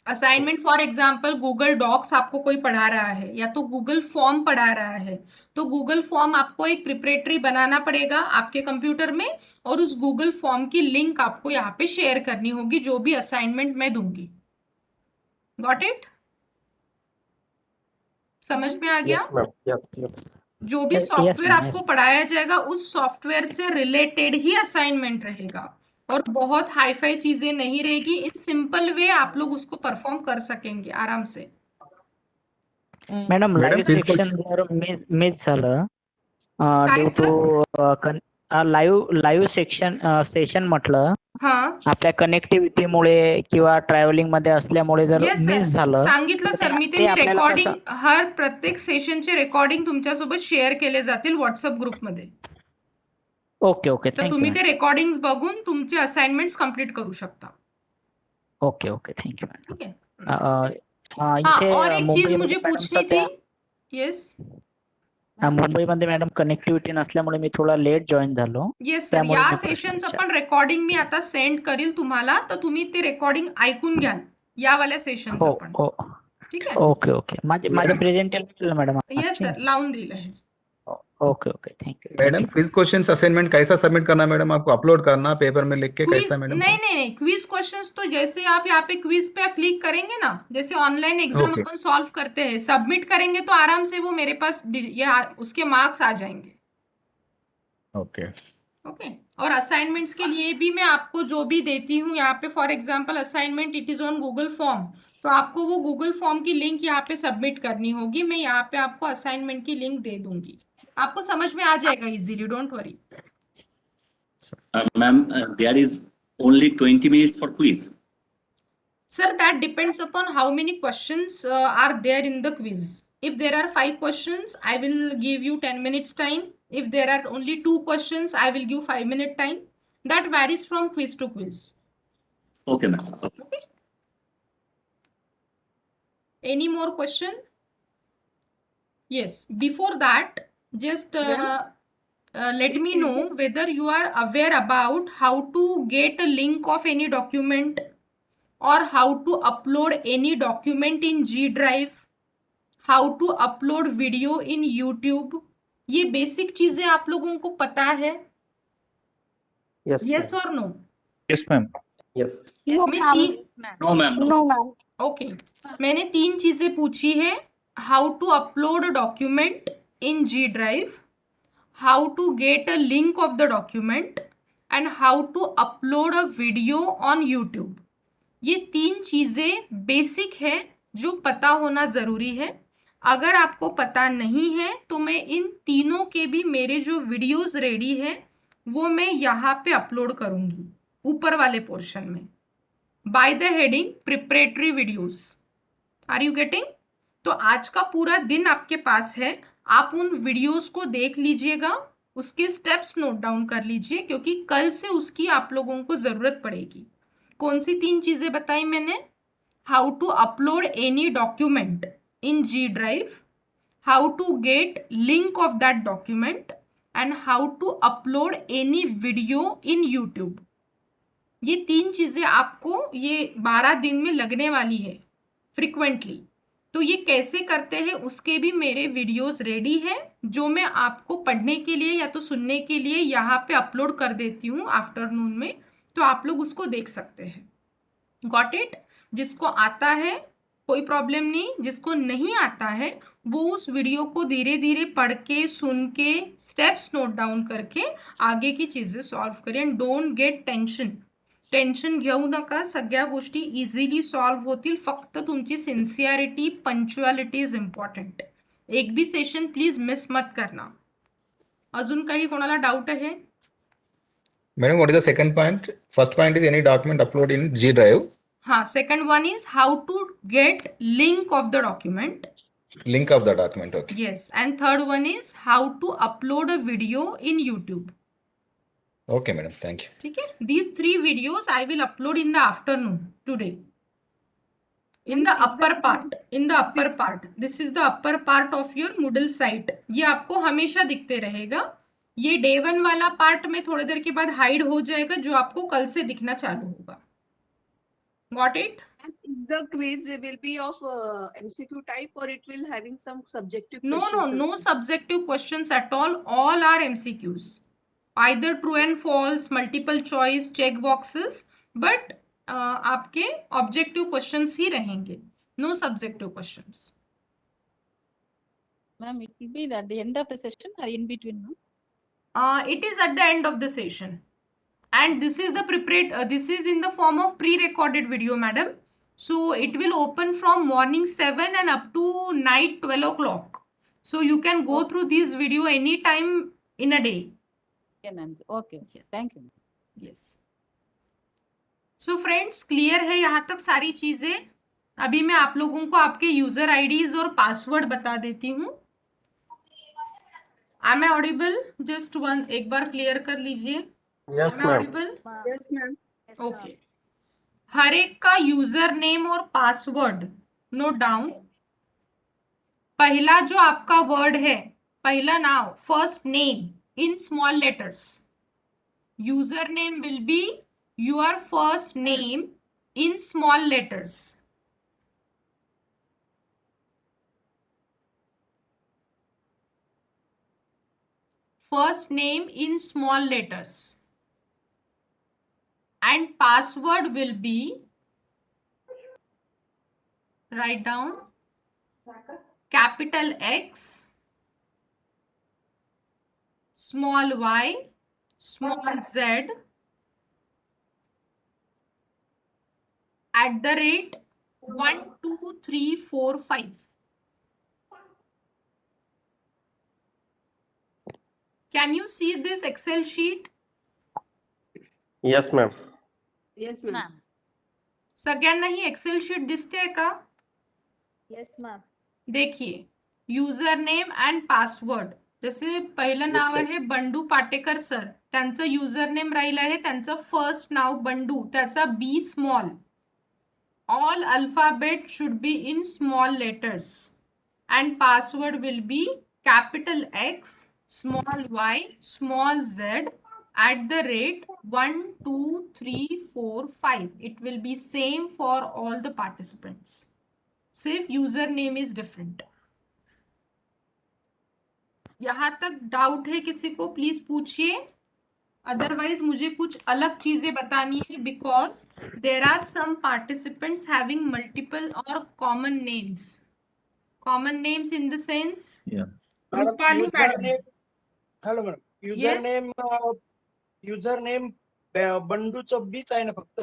Speaker 2: Assignment for example Google docs आपको कोई पढ़ा रहा है या तो गूगल फॉर्म पढ़ा रहा है, तो गूगल फॉर्म आपको एक प्रिपरेटरी बनाना पड़ेगा आपके कंप्यूटर में, और उस गूगल फॉर्म की लिंक आपको यहाँ पे शेयर करनी होगी जो भी असाइनमेंट मैं दूंगी. Got it? समझ में आ गया? जो भी सॉफ्टवेयर आपको पढ़ाया जाएगा उस सॉफ्टवेयर से रिलेटेड ही असाइनमेंट रहेगा, और बहुत हाई फाई चीजें नहीं रहेगी. इन सिंपल वे आप लोग उसको परफॉर्म कर सकेंगे आराम से.
Speaker 19: मॅडम लाईव्ह सेक्शन जर मिस झालं ड्यू टू लाईव्ह सेशन म्हटलं आपल्या कनेक्टिव्हिटीमुळे किंवा ट्रॅव्हलिंग मध्ये असल्यामुळे जर मिस झालं,
Speaker 2: सांगितलं सर मी ते. मी रेकॉर्डिंग, हर प्रत्येक सेशनचे रेकॉर्डिंग तुमच्यासोबत शेअर केले जातील व्हॉट्सअप ग्रुपमध्ये.
Speaker 19: ओके ओके,
Speaker 2: तर तुम्ही ते रेकॉर्डिंग्स बघून तुमचे असाइनमेंट्स कंप्लीट करू शकता.
Speaker 19: Okay okay, thank you madam.
Speaker 2: ठीक है. और एक चीज मुझे पूछनी थी. यस.
Speaker 19: मुंबईमध्ये मॅडम कनेक्टिव्हिटी नसल्यामुळे मी थोडा लेट जॉईन झालो.
Speaker 2: येस सर, या सेशनचं पण रेकॉर्डिंग मी आता सेंड करील तुम्हाला, तर तुम्ही ते रेकॉर्डिंग ऐकून घ्याल या वाल्या सेशनचं पण. ठीक आहे.
Speaker 19: ओके ओके, माझे प्रेझेंटेशन मॅडम.
Speaker 2: यस सर, लावून दिलं है.
Speaker 19: Okay okay, thank you.
Speaker 13: Madam quiz questions assignment कैसा सबमिट करना मैडम? आपको अपलोड करना पेपर में लिख के कैसा मैडम?
Speaker 2: नहीं, क्विज क्वेश्चंस तो जैसे आप यहाँ पे क्विज पे क्लिक करेंगे ना, जैसे ऑनलाइन एग्जाम अपन सॉल्व करते हैं, सबमिट करेंगे तो आराम से वो मेरे पास उसके मार्क्स आ जाएंगे.
Speaker 13: Okay
Speaker 2: okay. और असाइनमेंट्स के लिए भी मैं आपको जो भी देती हूँ यहाँ पे, for example assignment it is on Google form, तो आपको वो गूगल फॉर्म की लिंक यहाँ पे सबमिट करनी होगी. मैं यहाँ पे आपको असाइनमेंट की लिंक दे दूंगी. आपको समझ में आ जाएगा easily, don't worry.
Speaker 14: Ma'am, there is only 20 minutes for quiz.
Speaker 2: Sir, that depends upon how many questions are there in the quiz. If there are 5 questions, I will give you 10 minutes time. If there are only 2 questions, I will give 5-minute time. That varies from quiz to quiz.
Speaker 14: Okay, ma'am.
Speaker 2: Okay. Any more question? Yes. Before that, just let me know whether you are aware about how to get a link of any document or how to upload any document in G Drive, how to upload video in YouTube. ये basic चीजें आप लोगों को पता है? Yes or no?
Speaker 5: Yes ma'am.
Speaker 16: Yes.
Speaker 14: No, ma'am.
Speaker 4: No, ma'am.
Speaker 2: Okay. मैंने 3 चीजें पूछी है. How to upload a document in G Drive, how to get a link of the document, and how to upload a video on YouTube. ये 3 चीजें basic है जो पता होना जरूरी है. अगर आपको पता नहीं है तो मैं इन तीनों के भी मेरे जो वीडियोस रेडी है वो मैं यहाँ पे अपलोड करूंगी ऊपर वाले पोर्शन में, by the heading preparatory videos. Are you getting? तो आज का पूरा दिन आपके पास है, आप उन वीडियोस को देख लीजिएगा उसके स्टेप्स नोट डाउन कर लीजिए, क्योंकि कल से उसकी आप लोगों को जरूरत पड़ेगी। कौन सी 3 चीजें बताई मैंने? How to upload any document in G drive, how to get link of that document, and how to upload any video in YouTube। ये 3 चीजें आपको ये 12 दिन में लगने वाली है फ्रिक्वेंटली। तो ये कैसे करते हैं उसके भी मेरे वीडियोस रेडी है, जो मैं आपको पढ़ने के लिए या तो सुनने के लिए यहाँ पे अपलोड कर देती हूँ आफ्टरनून में, तो आप लोग उसको देख सकते हैं। Got it? जिसको आता है कोई प्रॉब्लम नहीं, जिसको नहीं आता है वो उस वीडियो को धीरे धीरे पढ़ के सुन के स्टेप्स नोट डाउन करके आगे की चीजें सॉल्व करें। एंड डोंट गेट टेन्शन घेऊ नका, सगळ्या गोष्टी इझिली सॉल्व होतील, फक्त तुमची सिन्सिअरिटी पंक्च्युअलिटी इज इम्पॉर्टंट। एक भी सेशन प्लीज मिस मत करना। अजून काही कोणाला डाऊट आहे?
Speaker 13: Madam, what is the second point? First point is any document upload in G Drive.
Speaker 2: हाँ, second one is how to get link of the document.
Speaker 13: Link of the document, okay.
Speaker 2: Yes, and third one is how to upload a video in YouTube.
Speaker 13: Okay, madam. Thank you.
Speaker 2: ठीक है? These 3 videos I will upload in the afternoon today. In the upper part. This is the upper part of your Moodle site. ये आपको हमेशा दिखते रहेगा। ये day 1 वाला part में थोड़ी देर के बाद हाइड हो जाएगा, जो आपको कल से दिखना चालू होगा। Got it?
Speaker 17: And the quiz will be of MCQ type, or it will having some subjective
Speaker 2: No
Speaker 17: questions?
Speaker 2: subjective questions at all. All are MCQs. Either true and false, multiple choice, check boxes, but आपके objective questions ही रहेंगे. No subjective questions.
Speaker 3: Ma'am, it will be at the end of the session or in between, no?
Speaker 2: It is at the end of the session. And this is the this is in the form of pre-recorded video, madam. So it will open from morning 7 and up to night 12 o'clock. So you can go through this video anytime in a day.
Speaker 3: Yeah, ma'am. Okay. Thank you.
Speaker 2: Yes. So friends, clear है यहाँ तक सारी चीजें? अभी मैं आप लोगों को आपके यूजर आईडीज और पासवर्ड बता देती हूँ। Am I audible? Just one, एक बार क्लियर कर लीजिए।
Speaker 16: Yes,
Speaker 2: Am I
Speaker 16: ma'am.
Speaker 2: audible?
Speaker 17: Yes, ma'am.
Speaker 2: Okay. हर एक का यूजर नेम और पासवर्ड नोट डाउन। पहला जो आपका वर्ड है, पहला नाम, first name in small letters. User name will be your first name in small letters. First name in small letters. And password will be, write down, capital X, small y, small z, @ 1 2 3 4 5. Can you see this Excel sheet?
Speaker 16: Yes, ma'am.
Speaker 17: Yes, ma'am.
Speaker 2: सगळ्यांना ही Excel sheet दिसते का?
Speaker 3: Yes, ma'am.
Speaker 2: देखिए, user name and password. जसे पहिलं नाव आहे Bandu Patekar sir, त्यांचं user name राहिलं आहे, त्यांचं फर्स्ट नाव बंडू, त्याचा B small. All alphabet should be in small letters and password will be capital X, small y, small z, @ 1 2 3 4 5. It will be same for all the participants. सिर्फ user name is different. यहाँ तक doubt है किसी को? Please पूछिए, otherwise मुझे कुछ अलग चीजें बतानी है, because there are some participants having multiple और common names. Common names in the sense, Rupali madam.
Speaker 8: Hello madam, user name बंडूचं बीच आहे ना फक्त?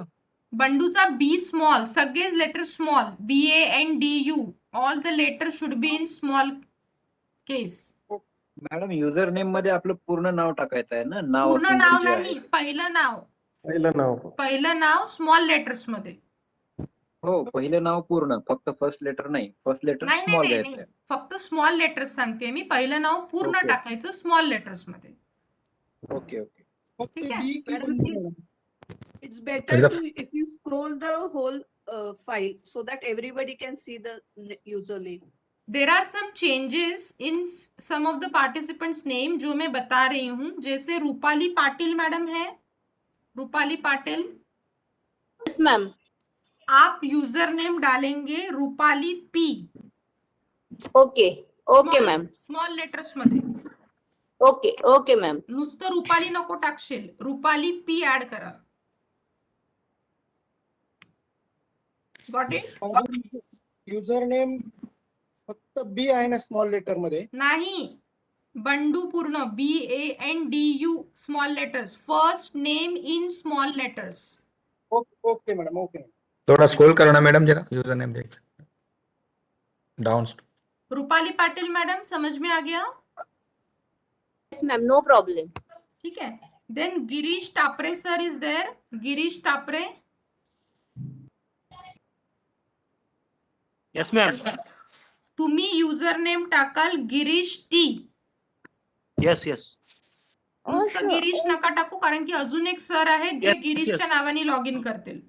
Speaker 2: बंडूचा बी स्मॉल, सगळे letter small, BANDU, all the letter should be in small case.
Speaker 8: Madam, user name मध्ये आपलं पूर्ण नाव टाकायचं आहे ना? नाव
Speaker 2: पूर्ण नाव नाही, पहिलं नाव स्मॉल लेटर्स मध्ये.
Speaker 8: हो, पहिलं नाव पूर्ण, फक्त फर्स्ट लेटर नाही, फर्स्ट लेटर स्मॉल
Speaker 2: नाही, फक्त स्मॉल लेटर्स सांगते मी. पहिलं नाव पूर्ण टाकायचं स्मॉल लेटर्स मध्ये.
Speaker 8: Okay.
Speaker 2: ठीक है?
Speaker 17: Madam, it's better to if you scroll the whole file so that everybody can see the username.
Speaker 2: There are some changes in some of the participants name जो मैं बता रही हूँ. जैसे रूपाली पाटिल मैडम है. रूपाली पाटिल.
Speaker 17: Yes, ma'am.
Speaker 2: आप यूजर नेम डालेंगे Rupali P.
Speaker 17: Okay, ma'am.
Speaker 2: Small letters मध्ये.
Speaker 17: Okay, ma'am.
Speaker 2: नुसतं रुपाली नको टाकशील. रुपाली पी ऍड करा. Got it?
Speaker 8: युजर नेम फक्त बी आहे ना स्मॉल लेटर मध्ये?
Speaker 2: नाही. बंडू पूर्ण BANDU small letters. First name in small letters.
Speaker 8: Okay madam, okay.
Speaker 13: थोड़ा स्क्रॉल करो ना मैडम जरा, यूजर नेम देख डाउन.
Speaker 2: रूपाली पाटिल मैडम समझ में आ गया?
Speaker 17: Yes, ma'am. No problem.
Speaker 2: ठीक है. Then Girish Tapre sir is there. Girish Tapre.
Speaker 7: Yes, ma'am.
Speaker 2: तुम्ही युजर नेम टाकाल गिरीश टी.
Speaker 7: Yes.
Speaker 2: नुसतं गिरीश नका टाकू, कारण की अजून एक सर आहेत जे
Speaker 7: Yes,
Speaker 2: गिरीशच्या
Speaker 7: yes.
Speaker 2: नावाने लॉग इन करतील.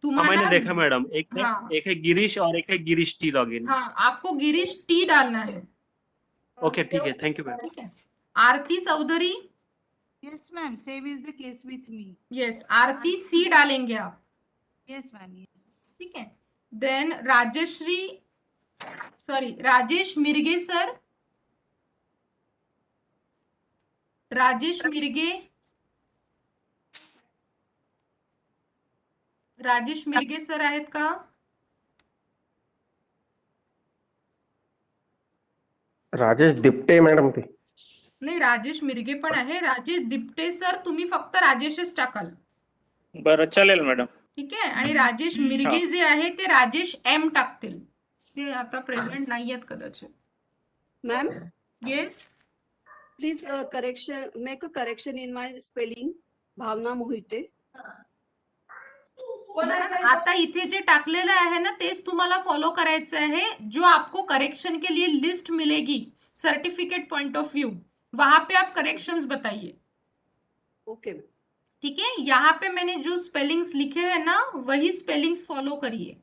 Speaker 7: हाँ, मैंने
Speaker 2: तुम्हाला
Speaker 7: देखा मैडम.
Speaker 2: हाँ.
Speaker 7: एक है गिरीश और एक है गिरीश टी लॉगिन.
Speaker 2: हाँ, आपको गिरीश टी डालना है.
Speaker 7: ओके, ठीक है. Thank you madam.
Speaker 2: ठीक है. Aarti Chaudhari.
Speaker 6: Yes, ma'am. Same is the case with me.
Speaker 2: Yes. Aarti C डालेंगे आप.
Speaker 6: Yes, ma'am. Yes.
Speaker 2: ठीक है. Then Rajesh Mirge sir. Rajesh Mirge sir आहेत का?
Speaker 16: राजेश दिप्टे मॅडम ते.
Speaker 2: नाही, राजेश मिर्गे पण आहे. राजेश दिप्टे सर तुम्ही फक्त राजेशच टाकाल.
Speaker 12: बरं चालेल मॅडम.
Speaker 2: ठीक आहे. आणि राजेश मिर्गे जे आहे ते राजेश एम टाकतील. ते आता प्रेझेंट नाही आहेत कदाचित.
Speaker 17: Ma'am,
Speaker 2: yes.
Speaker 17: please make a correction in my spelling. Bhavna Mohite.
Speaker 2: आता इथे जे टाकलेलं आहे ना तेच तुम्हाला फॉलो करायचं आहे. जो आपको करेक्शन के लिए लिस्ट मिलेगी सर्टिफिकेट पॉइंट ऑफ व्यू, वहां पे आप करेक्शंस बताइए.
Speaker 17: Okay.
Speaker 2: ठीक है. यहाँ पे मैंने जो स्पेलिंग्स लिखे हैं ना वही स्पेलिंग्स फॉलो करिए.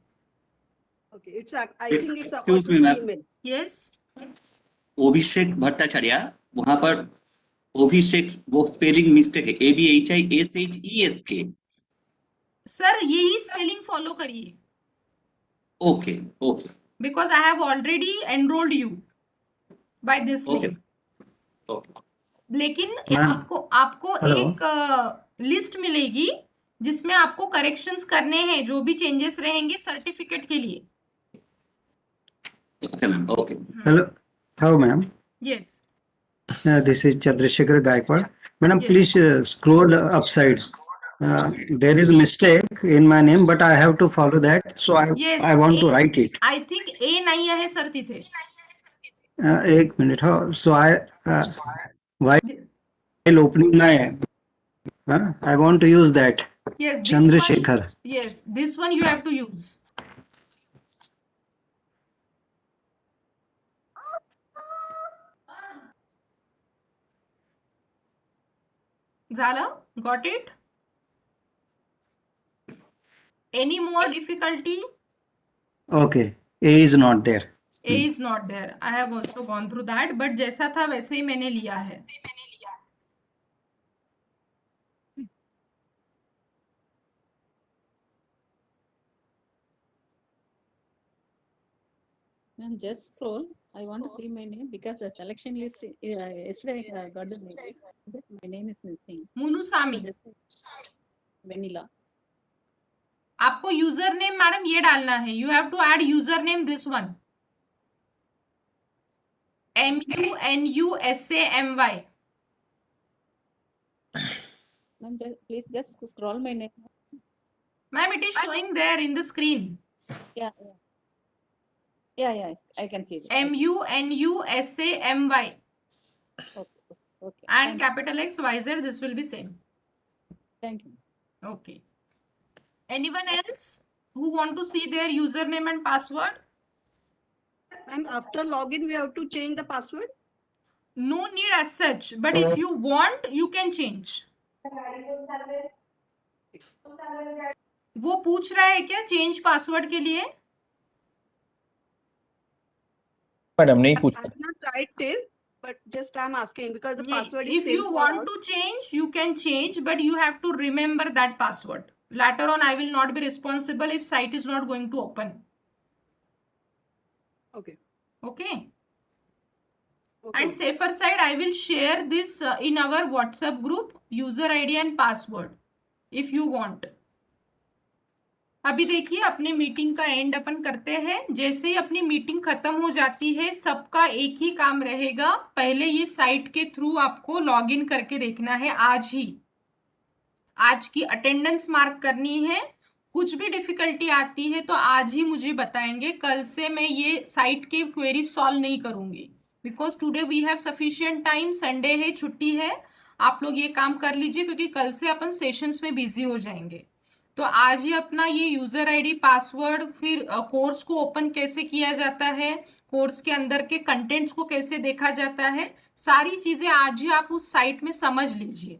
Speaker 17: Okay. I think it's
Speaker 14: Excuse me, ma'am.
Speaker 17: email.
Speaker 2: यस.
Speaker 14: अभिषेक भट्टाचार्य, वहां पर अभिषेक वो स्पेलिंग मिस्टेक है. ABHISHESK.
Speaker 2: सर यही स्पेलिंग फॉलो करिए.
Speaker 14: Okay.
Speaker 2: Because I have already enrolled you by this name. लेकिन आपको एक लिस्ट मिलेगी जिसमें आपको करेक्शंस करने हैं, जो भी चेंजेस रहेंगे सर्टिफिकेट के लिए.
Speaker 14: Okay, ma'am. Okay.
Speaker 20: Hello, ma'am.
Speaker 2: Yes.
Speaker 20: This is Chandrasekhar Gaikwad. Madam,
Speaker 2: Yes.
Speaker 20: please scroll upside. There is a mistake in my name, but I have to follow that. So
Speaker 2: Yes,
Speaker 20: I want to write it.
Speaker 2: I think A नाही आहे sir तिथे.
Speaker 20: एक minute. So while opening my, I want to use that.
Speaker 2: Yes, this
Speaker 20: Chandrasekhar.
Speaker 2: one, yes, this one you have to use. झालं? Got it? Any more difficulty?
Speaker 20: Okay. A is not there.
Speaker 2: A is not there. I have also gone through that, but जैसा था वैसे ही मैंने लिया है.
Speaker 21: Ma'am, just scroll. I want to see my name because the selection list, yesterday I got the mail, but my name is missing.
Speaker 2: Munusamy.
Speaker 21: Vanilla.
Speaker 2: आपको user name madam ये डालना है. You have to add user name this one. MUNUSAMY.
Speaker 21: Ma'am, please just scroll my name.
Speaker 2: Ma'am, it is showing there in the screen.
Speaker 21: Yeah, I can see it.
Speaker 2: MUNUSAMY.
Speaker 21: Okay.
Speaker 2: And capital XYZ, this will be same.
Speaker 21: Thank you.
Speaker 2: Okay. Anyone else who want to see their username and password?
Speaker 17: And after login, we have to change the password.
Speaker 2: No need as such, but if you want, you can change. वो पूछ रहा है क्या change password के लिए?
Speaker 5: Madam नहीं पूछ
Speaker 17: I have not tried till, but just I'm asking because the password is
Speaker 2: If
Speaker 17: same
Speaker 2: you
Speaker 17: for
Speaker 2: want
Speaker 17: all.
Speaker 2: to change, you can change, but you have to remember that password. Later on, I will not be responsible if site is not going to open.
Speaker 17: Okay.
Speaker 2: Okay. And safer side, I will share this in our WhatsApp group, user ID and password, if you want. अभी देखिए अपने meeting का and अपन करते हैं. जैसे ही अपनी meeting खत्म हो जाती है, सबका एक ही काम रहेगा. पहले ये साइट के थ्रू आपको लॉग इन करके देखना है. आज ही आज की अटेंडेंस मार्क करनी है. कुछ भी डिफिकल्टी आती है तो आज ही मुझे बताएंगे. कल से मैं ये साइट के क्वेरी सॉल्व नहीं करूंगी, because today we have sufficient time. Sunday है, छुट्टी है. आप लोग ये काम कर लीजिए क्योंकि कल से अपन सेशंस में बिजी हो जाएंगे. तो आज ही अपना ये यूजर आईडी, पासवर्ड, फिर कोर्स को ओपन कैसे किया जाता है, कोर्स के अंदर के कंटेंट्स को कैसे देखा जाता है, सारी चीजें आज ही आप उस साइट में समझ लीजिए.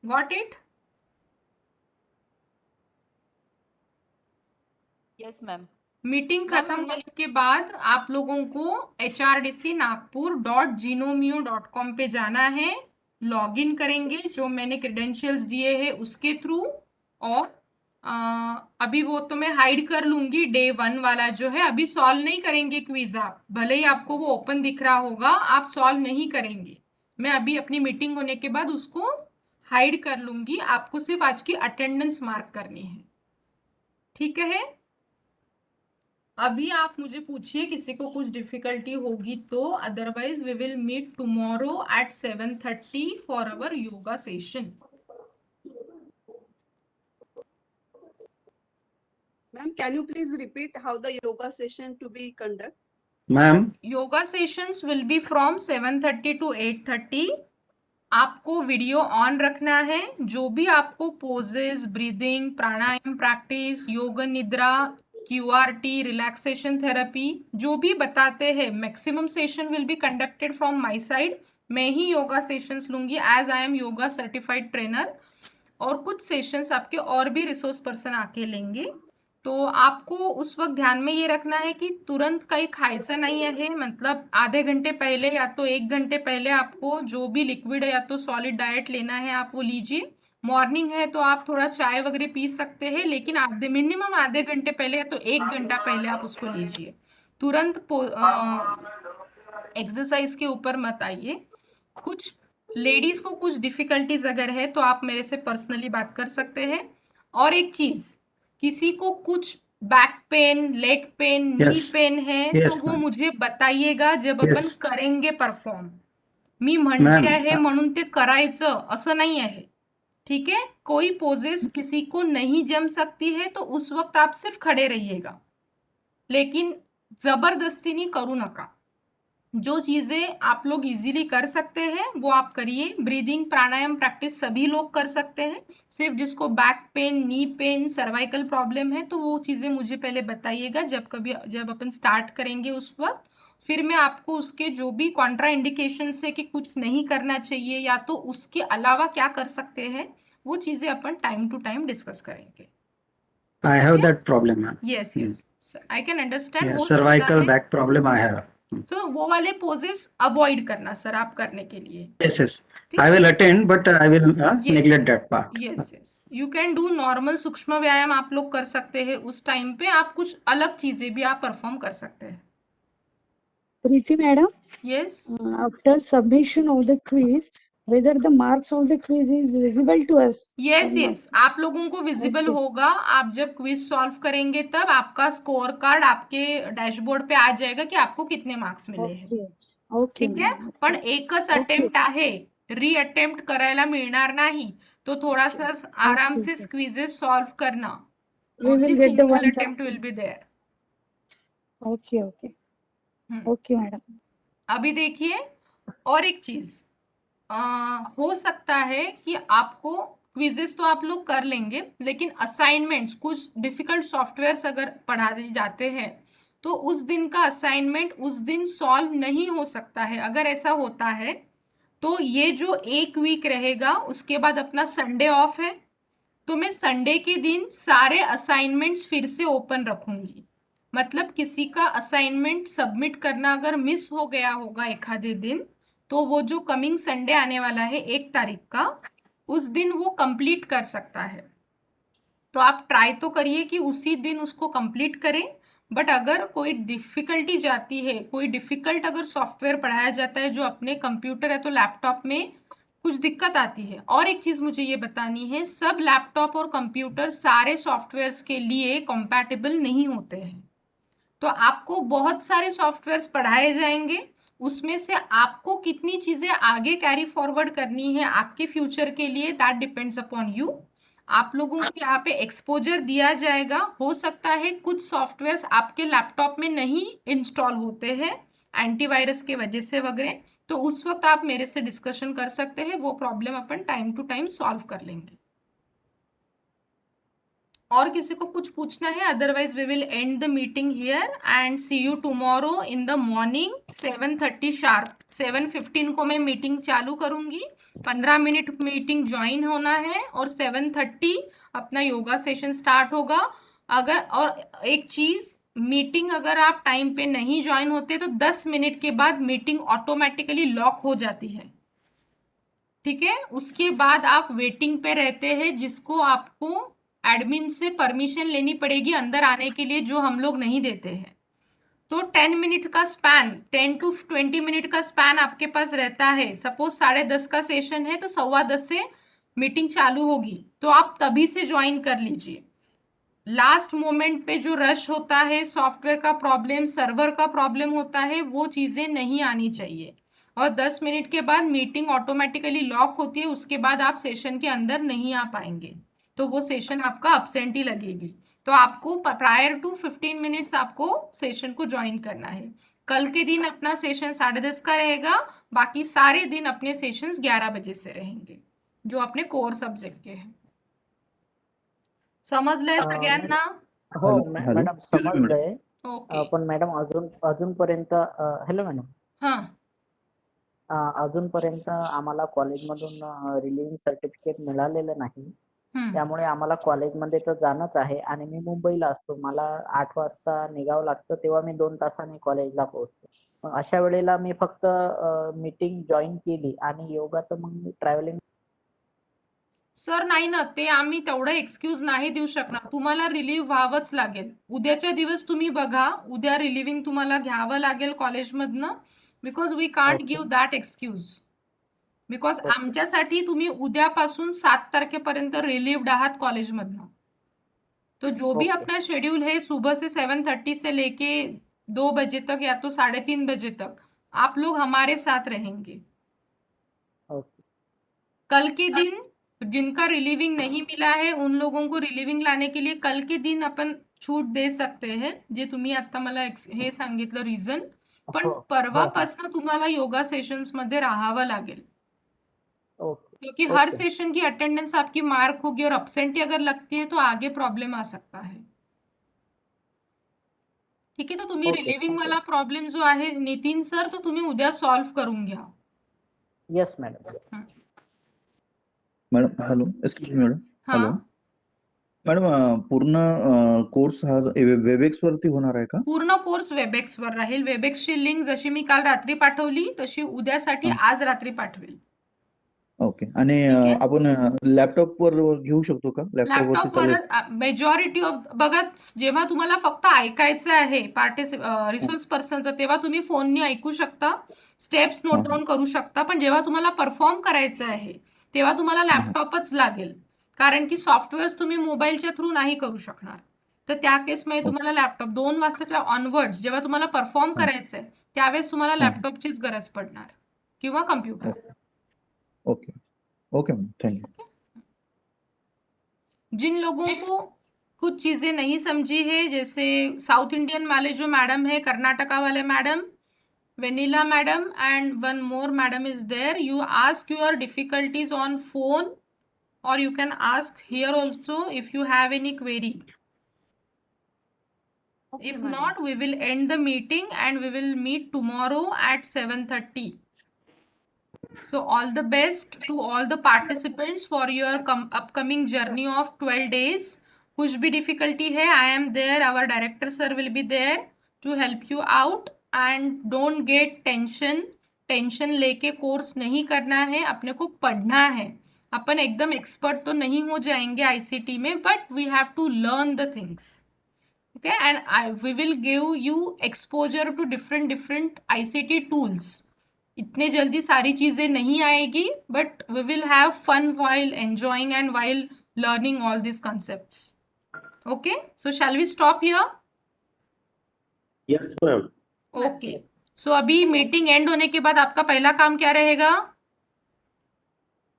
Speaker 2: Got it?
Speaker 3: Yes ma'am.
Speaker 2: Meeting खत्म होने के बाद आप लोगों को hrdcnagpur.gnomeo.com पे जाना है. लॉगिन करेंगे जो मैंने क्रेडेंशियल्स दिए हैं उसके थ्रू. और अभी वो तो मैं हाइड कर लूंगी. डे 1 वाला जो है अभी सॉल्व नहीं करेंगे क्विज. आप भले ही आपको वो ओपन दिख रहा होगा, आप सॉल्व नहीं करेंगे. मैं अभी अपनी मीटिंग होने के बाद उसको हाइड कर लूंगी. आपको सिर्फ आज की अटेंडेंस मार्क करनी है. ठीक है? अभी आप मुझे पूछिए किसी को कुछ डिफिकल्टी होगी तो. Otherwise we will meet tomorrow at 7:30 for our yoga session.
Speaker 17: Ma'am, can you please repeat how the yoga session to be conducted?
Speaker 20: Ma'am,
Speaker 2: yoga sessions will be from 7:30 to 8:30. आपको वीडियो ऑन रखना है. जो भी आपको poses, breathing, प्राणायाम practice, योग निद्रा, QRT, relaxation therapy, जो भी बताते हैं, maximum session will be conducted from my side. मैं ही योगा सेशंस लूंगी as I am yoga certified trainer. और कुछ सेशंस आपके और भी रिसोर्स पर्सन आके लेंगे. तो आपको उस वक्त ध्यान में ये रखना है कि तुरंत कहीं खायचं नहीं है. मतलब आधे घंटे पहले या तो 1 घंटे पहले आपको जो भी लिक्विड है या तो सॉलिड डाइट लेना है आप वो लीजिए. मॉर्निंग है तो आप थोड़ा चाय वगैरह पी सकते हैं, लेकिन मिनिमम आधे घंटे पहले या तो 1 घंटा पहले आप उसको लीजिए. तुरंत एक्सरसाइज के ऊपर मत आइए. कुछ लेडीज को कुछ डिफिकल्टीज अगर है तो आप मेरे से पर्सनली बात कर सकते हैं. और एक चीज, किसी को कुछ back pain, leg pain, knee pain है तो वो मुझे बताइएगा जब आपण करेंगे परफॉर्म. मी म्हणते आहे म्हणून ते करायचं असं नाही आहे. ठीक है? कोई पोजेस किसी को नहीं जम सकती है तो उस वक्त आप सिर्फ खड़े रहिएगा, लेकिन जबरदस्ती नहीं करू नका. जो चीजें आप लोग इजीली कर सकते हैं वो आप करिए. ब्रीदिंग, प्राणायाम प्रैक्टिस सभी लोग कर सकते हैं. सिर्फ जिसको back pain, knee pain, cervical problem है तो वो चीजें मुझे पहले बताइएगा जब अपन स्टार्ट करेंगे उस वक्त. फिर मैं आपको उसके जो भी कॉन्ट्रा इंडिकेशन है कि कुछ नहीं करना चाहिए या तो उसके अलावा क्या कर सकते हैं, वो चीजें अपन टाइम टू टाइम डिस्कस करेंगे.
Speaker 20: I have that problem, ma'am.
Speaker 2: Yes yes, I can understand.
Speaker 20: Yeah, cervical back problem I have.
Speaker 2: So वो वाले पोजेस अवॉइड करना सर आप करने के लिए.
Speaker 20: Yes, yes. I will attend, but I will neglect that part.
Speaker 2: Yes yes, you can do normal सूक्ष्म व्यायाम आप लोग कर सकते हैं. उस टाइम पे आप कुछ अलग चीजें भी आप परफॉर्म कर सकते हैं.
Speaker 1: Preeti madam,
Speaker 2: yes,
Speaker 1: after submission of the quiz, whether the marks of the quiz is visible to us?
Speaker 2: Yes yes, आप लोगों को विजिबल होगा. आप जब क्विज सॉल्व करेंगे तब आपका स्कोर कार्ड आपके डैशबोर्ड पे आ जाएगा कि आपको कितने मार्क्स मिले हैं. ठीक आहे? पण एकच अटेम्प्ट आहे, री अटेम्प्ट करायला मिळणार नाही. तो थोडासा आराम से क्विजेस सॉल्व करना.
Speaker 1: We will get the one
Speaker 2: attempt will be there.
Speaker 1: Okay, okay. Okay, madam.
Speaker 2: अभी देखिए और एक चीज, हो सकता है कि आपको क्विजेस तो आप लोग कर लेंगे, लेकिन असाइनमेंट्स, कुछ डिफिकल्ट सॉफ्टवेयर्स अगर पढ़ाए जाते हैं तो उस दिन का असाइनमेंट उस दिन सॉल्व नहीं हो सकता है। अगर ऐसा होता है तो ये जो एक वीक रहेगा उसके बाद अपना संडे ऑफ है, तो मैं संडे के दिन सारे असाइनमेंट्स फिर से ओपन रखूंगी। मतलब किसी का असाइनमेंट सबमिट करना अगर मिस हो गया होगा एक आधे दिन, तो वो जो कमिंग संडे आने वाला है 1 तारीख का, उस दिन वो कंप्लीट कर सकता है। तो आप ट्राई तो करिए कि उसी दिन उसको कंप्लीट करें। बट अगर कोई डिफिकल्टी जाती है, कोई डिफिकल्ट अगर सॉफ्टवेयर पढ़ाया जाता है जो अपने कंप्यूटर है तो लैपटॉप में कुछ दिक्कत आती है। और एक चीज़ मुझे ये बतानी है, सब लैपटॉप और कंप्यूटर सारे सॉफ्टवेयर्स के लिए कंपैटिबल नहीं होते हैं। तो आपको बहुत सारे सॉफ्टवेयर्स पढ़ाए जाएंगे, उसमें से आपको कितनी चीज़ें आगे कैरी फॉरवर्ड करनी है आपके फ्यूचर के लिए, दैट डिपेंड्स अपॉन यू। आप लोगों को यहाँ पे एक्सपोजर दिया जाएगा। हो सकता है कुछ सॉफ्टवेयर्स आपके लैपटॉप में नहीं इंस्टॉल होते हैं एंटीवायरस के वजह से वगैरह, तो उस वक्त आप मेरे से डिस्कशन कर सकते हैं, वो प्रॉब्लम अपन टाइम टू टाइम सॉल्व कर लेंगे। और किसी को कुछ पूछना है? Otherwise we will end the meeting here and see you tomorrow in the morning 7:30 sharp. 7:15 को मैं मीटिंग चालू करूंगी, 15 मिनट मीटिंग ज्वाइन होना है और 7:30 अपना योगा सेशन स्टार्ट होगा। अगर और एक चीज, मीटिंग अगर आप टाइम पे नहीं ज्वाइन होते तो 10 मिनट के बाद मीटिंग ऑटोमेटिकली लॉक हो जाती है, ठीक है? उसके बाद आप वेटिंग पे रहते हैं, जिसको आपको एडमिन से परमिशन लेनी पड़ेगी अंदर आने के लिए, जो हम लोग नहीं देते हैं। तो 10 मिनट का स्पैन, 10 to 20 मिनट का स्पैन आपके पास रहता है। सपोज 10:30 का सेशन है तो 10:15 से मीटिंग चालू होगी, तो आप तभी से ज्वाइन कर लीजिए। लास्ट मोमेंट पे जो रश होता है, सॉफ्टवेयर का प्रॉब्लम, सर्वर का प्रॉब्लम होता है, वो चीज़ें नहीं आनी चाहिए। और 10 मिनट के बाद मीटिंग ऑटोमेटिकली लॉक होती है, उसके बाद आप सेशन के अंदर नहीं आ पाएंगे, तो वो सेशन आपका अब्सेंट ही लगेगी। तो आपको प्रायर टू 15 मिनट्स आपको सेशन को ज्वाइन करना है। कल के दिन अपना सेशन 10:30 का रहेगा, बाकी सारे दिन अपने सेशंस 11 बजे से रहेंगे, जो अपने कोर सब्जेक्ट के हैं। समजलंय सगळ्यांना?
Speaker 19: हो मॅडम समजलंय.
Speaker 2: ओके.
Speaker 19: पण मॅडम अजूनपर्यंत हॅलो मॅडम,
Speaker 2: हां,
Speaker 19: अजूनपर्यंत आम्हाला कॉलेजमधून रिलिव्हिंग सर्टिफिकेट मिळालेलं नाही. त्यामुळे आम्हाला कॉलेजमध्ये तर जाणंच आहे आणि मी मुंबईला असतो. मला 8 वाजता निघावं लागतं, तेव्हा मी 2 तासांनी कॉलेजला पोहोचतो. मग अशा वेळेला मी फक्त मीटिंग जॉईन केली आणि योगाचं मग मी ट्रॅव्हलिंग.
Speaker 2: सर नाही ना, ते आम्ही तेवढं एक्सक्यूज नाही देऊ शकणार. तुम्हाला रिलीव्ह व्हावंच लागेल. उद्याच्या दिवस तुम्ही बघा, उद्या रिलिव्हिंग तुम्हाला घ्यावं लागेल कॉलेजमधनं, because we can't give that excuse. Because आमच्यासाठी तुम्ही उद्यापासून 7 तारखेपर्यंत रिलीव्ड आहात कॉलेजमधनं. तो जो भी अपना शेड्यूल है सुबह से 7:30 से लेके 2 बजे तक या तो 3:30 बजे तक आप लोग हमारे साथ रहेंगे। कल के दिन जिनका रिलीविंग नहीं मिला है उन लोगों को रिलीविंग लाने के लिए कल के दिन अपन छूट दे सकते हैं, जे तुम्ही आता मला हे सांगितलं रिझन. पण परवापासून तुम्हाला योगा सेशंस मध्ये राहावं लागेल, क्योंकि हर सेशन की अटेंडेंस आपकी मार्क होगी और अब्सेंटी अगर लगती है तो आगे प्रॉब्लम आ सकता है. ठीक आहे, तो तुम्ही रिलीविंग वाला प्रॉब्लेम जो आहे नितीन सर, तो तुम्ही उद्या सॉल्व्ह करून घ्या.
Speaker 19: Yes madam.
Speaker 15: Madam hello, excuse me madam. Hello madam, पूर्ण कोर्स हा वेबएक्स वरती होणार आहे का?
Speaker 2: पूर्ण कोर्स वेबएक्स वर राहील. वेबएक्सची लिंक जशी मी काल रात्री पाठवली तशी उद्यासाठी आज रात्री पाठवेल.
Speaker 15: ओके. आणि आपण लॅपटॉप वर घेऊ शकतो का?
Speaker 2: लॅपटॉप वर मेजॉरिटी ऑफ बघा, जेव्हा तुम्हाला फक्त ऐकायचं आहे रिसोर्स पर्सनचं, तेव्हा तुम्ही फोननी ऐकू शकता, स्टेप्स नोट डाऊन करू शकता. पण जेव्हा तुम्हाला परफॉर्म करायचं आहे तेव्हा तुम्हाला लॅपटॉपच लागेल, कारण की सॉफ्टवेअर्स तुम्ही मोबाईलच्या थ्रू नाही करू शकणार. तर त्या केसमध्ये तुम्हाला लॅपटॉप 2 वाजताच्या ऑनवर्ड्स जेव्हा तुम्हाला परफॉर्म करायचंय त्यावेळेस तुम्हाला लॅपटॉपचीच गरज पडणार किंवा computer.
Speaker 15: Okay okay ma'am, thank you.
Speaker 2: जिन लोगों को कुछ चीजें नहीं समझी है, जैसे साउथ इंडियन वाले जो मैडम है, कर्नाटका वाले madam, Vanilla madam, and one more madam is there. You ask your difficulties on phone or you can ask here also if you have any query.
Speaker 11: Okay,
Speaker 2: If
Speaker 11: madam.
Speaker 2: not, we will end the meeting and we will meet tomorrow at 7:30. So all the best to all the participants for your upcoming journey of 12 days. कुछ भी difficulty है, I am there. Our director sir will be there to help you out. And don't get tension. Tension लेके course नहीं करना है, अपने को पढ़ना है. अपन एकदम एक्सपर्ट तो नहीं हो जाएंगे आईसीटी में, but we have to learn the things. Okay, and we will give you exposure to different ICT tools. इतने जल्दी सारी चीजें नहीं आएगी, but we will have fun while enjoying and while learning all these concepts. Okay, so shall we stop here?
Speaker 20: Yes, ma'am.
Speaker 2: Okay, so अभी meeting and होने के बाद आपका पहला काम क्या रहेगा?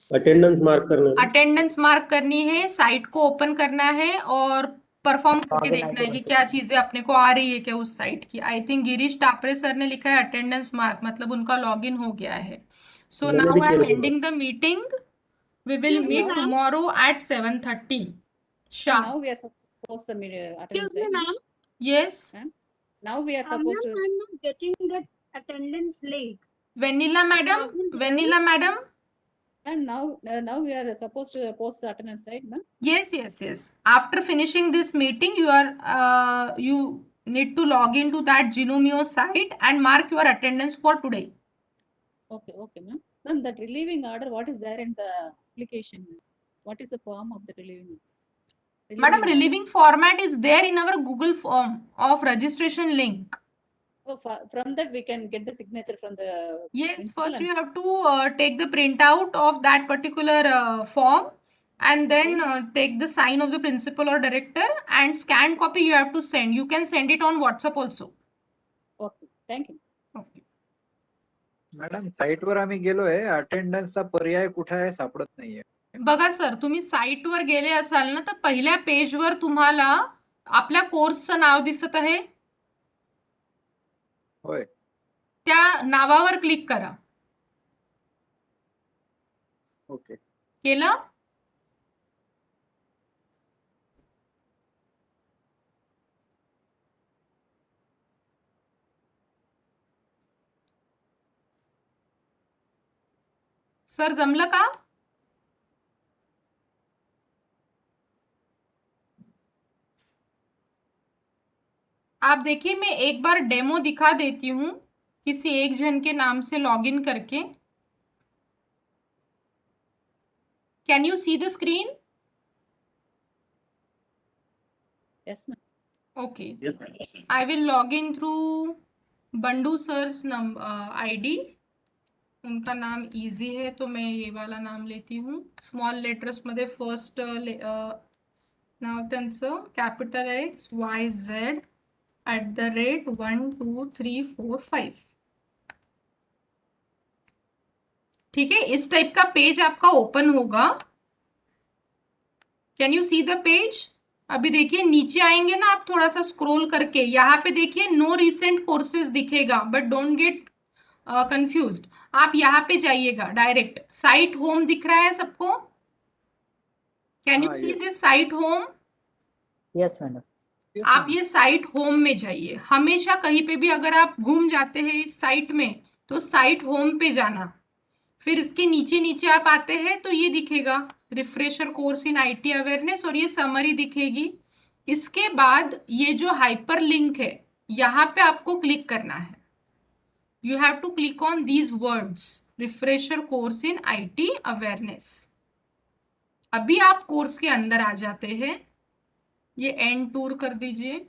Speaker 20: अटेंडेंस मार्क करना है.
Speaker 2: अटेंडेंस मार्क करनी है, साइट को ओपन करना है और परफॉर्म करके देखना है कि क्या चीजें अपने को आ रही है क्या उस साइट की. I think Girish Tapre sir ने लिखा है अटेंडेंस मार्क, मतलब उनका लॉगिन हो गया है. So now I am ending the meeting. We will meet tomorrow at 7:30 sharp.
Speaker 21: Now we are supposed to submit attendance.
Speaker 17: Excuse me, ma'am.
Speaker 2: Yes.
Speaker 21: Now we are supposed to.
Speaker 17: I'm not getting that attendance link.
Speaker 2: Vanilla madam, Vanilla madam.
Speaker 21: And now we are supposed to post the attendance, right, ma'am?
Speaker 2: Yes. After finishing this meeting, you need to log into that Genomio site and mark your attendance for today.
Speaker 21: Okay, ma'am. Ma'am, that relieving order, what is there in the application? What is the form of the relieving?
Speaker 2: Madam, relieving format is there in our Google form of registration link.
Speaker 21: So from that we can get the signature from the.
Speaker 2: Yes,
Speaker 21: principal
Speaker 2: first
Speaker 21: and-
Speaker 2: you have to take the printout of that particular form and then take the sign of the principal or director and scanned copy you have to send. You can send it on WhatsApp also.
Speaker 21: Okay, thank you.
Speaker 2: Okay.
Speaker 8: Madam site वर आम्ही गेलोय, अटेंडन्सचा पर्याय कुठे आहे सापडत नाहीये.
Speaker 2: बघा sir, तुम्ही साईटवर गेले असाल ना, तर पहिल्या पेजवर तुम्हाला आपल्या कोर्सचं नाव दिसत आहे.
Speaker 8: होय.
Speaker 2: त्या नावावर क्लिक करा.
Speaker 8: ओके.
Speaker 2: केलं? सर जमलं का? आप देखिए, मैं एक बार डेमो दिखा देती हूँ किसी एक जन के नाम से लॉगिन करके. Can you see the screen?
Speaker 21: Yes, ma'am.
Speaker 2: Okay.
Speaker 14: Yes, ma'am. Yes, ma'am.
Speaker 2: I will log in through Bandu sir's ID. उनका नाम इजी है तो मैं ये वाला नाम लेती हूँ. स्मॉल लेटर्स मध्ये फर्स्ट नाव त्यांचं कॅपिटल XYZ @12345. ठीक है, इस टाइप का पेज आपका ओपन होगा. Can you see the page? अभी देखिए नीचे आएंगे ना आप, थोड़ा सा स्क्रॉल करके यहाँ पे देखिए नो रिसेंट कोर्सेज दिखेगा, बट डोंट गेट कंफ्यूज्ड. आप यहाँ पे जाइएगा डायरेक्ट. साइट होम दिख रहा है सबको? Can you see this site home?
Speaker 19: Yes madam.
Speaker 2: आप ये साइट होम में जाइए. हमेशा कहीं पे भी अगर आप घूम जाते हैं इस साइट में तो साइट होम पे जाना. फिर इसके नीचे नीचे आप आते हैं तो ये दिखेगा refresher course in IT awareness और ये समरी दिखेगी. इसके बाद ये जो हाइपर लिंक है यहाँ पे आपको क्लिक करना है. You have to click on these words, refresher course in IT awareness. अभी आप कोर्स के अंदर आ जाते हैं. ये एंड टूर कर दीजिए,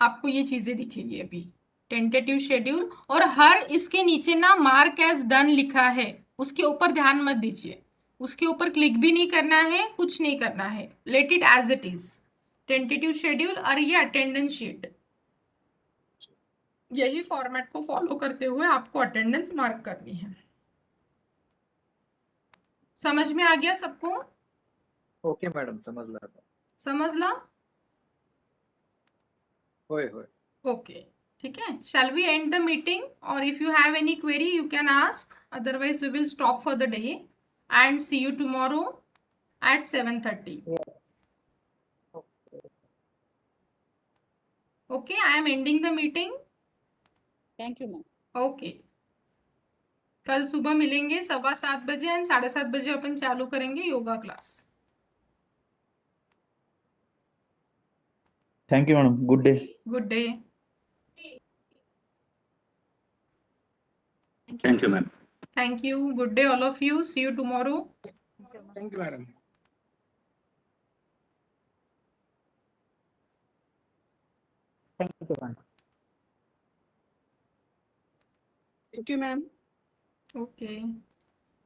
Speaker 2: आपको ये चीजें दिखेगी. अभी टेंटेटिव शेड्यूल और हर इसके नीचे ना मार्क एज डन लिखा है, उसके ऊपर ध्यान मत दीजिए. उसके ऊपर क्लिक भी नहीं करना है, कुछ नहीं करना है. Let it as it is. Tentative schedule और ये अटेंडेंस शीट, यही फॉर्मेट को फॉलो करते हुए आपको अटेंडेंस मार्क करनी है. समझ में आ गया सबको?
Speaker 8: ओके मॅडम, समजलं आता.
Speaker 2: समझला?
Speaker 8: होय होय.
Speaker 2: ओके, ठीक है. Shall we end the meeting और if you have any query you can ask, otherwise we will stop for the day and see you tomorrow at 7:30.
Speaker 19: Yes.
Speaker 2: Okay, I am ending the meeting.
Speaker 21: Thank you, ma'am.
Speaker 2: Okay. कल सुबह मिलेंगे 7:15 बजे and 7:30 बजे अपन चालू करेंगे yoga class.
Speaker 15: Thank you, madam. Good day.
Speaker 2: Good day.
Speaker 14: Thank you, ma'am.
Speaker 2: Thank you. Good day, all of you. See you tomorrow.
Speaker 8: Thank you, madam.
Speaker 19: Thank you, ma'am.
Speaker 17: Thank you, ma'am.
Speaker 2: Okay.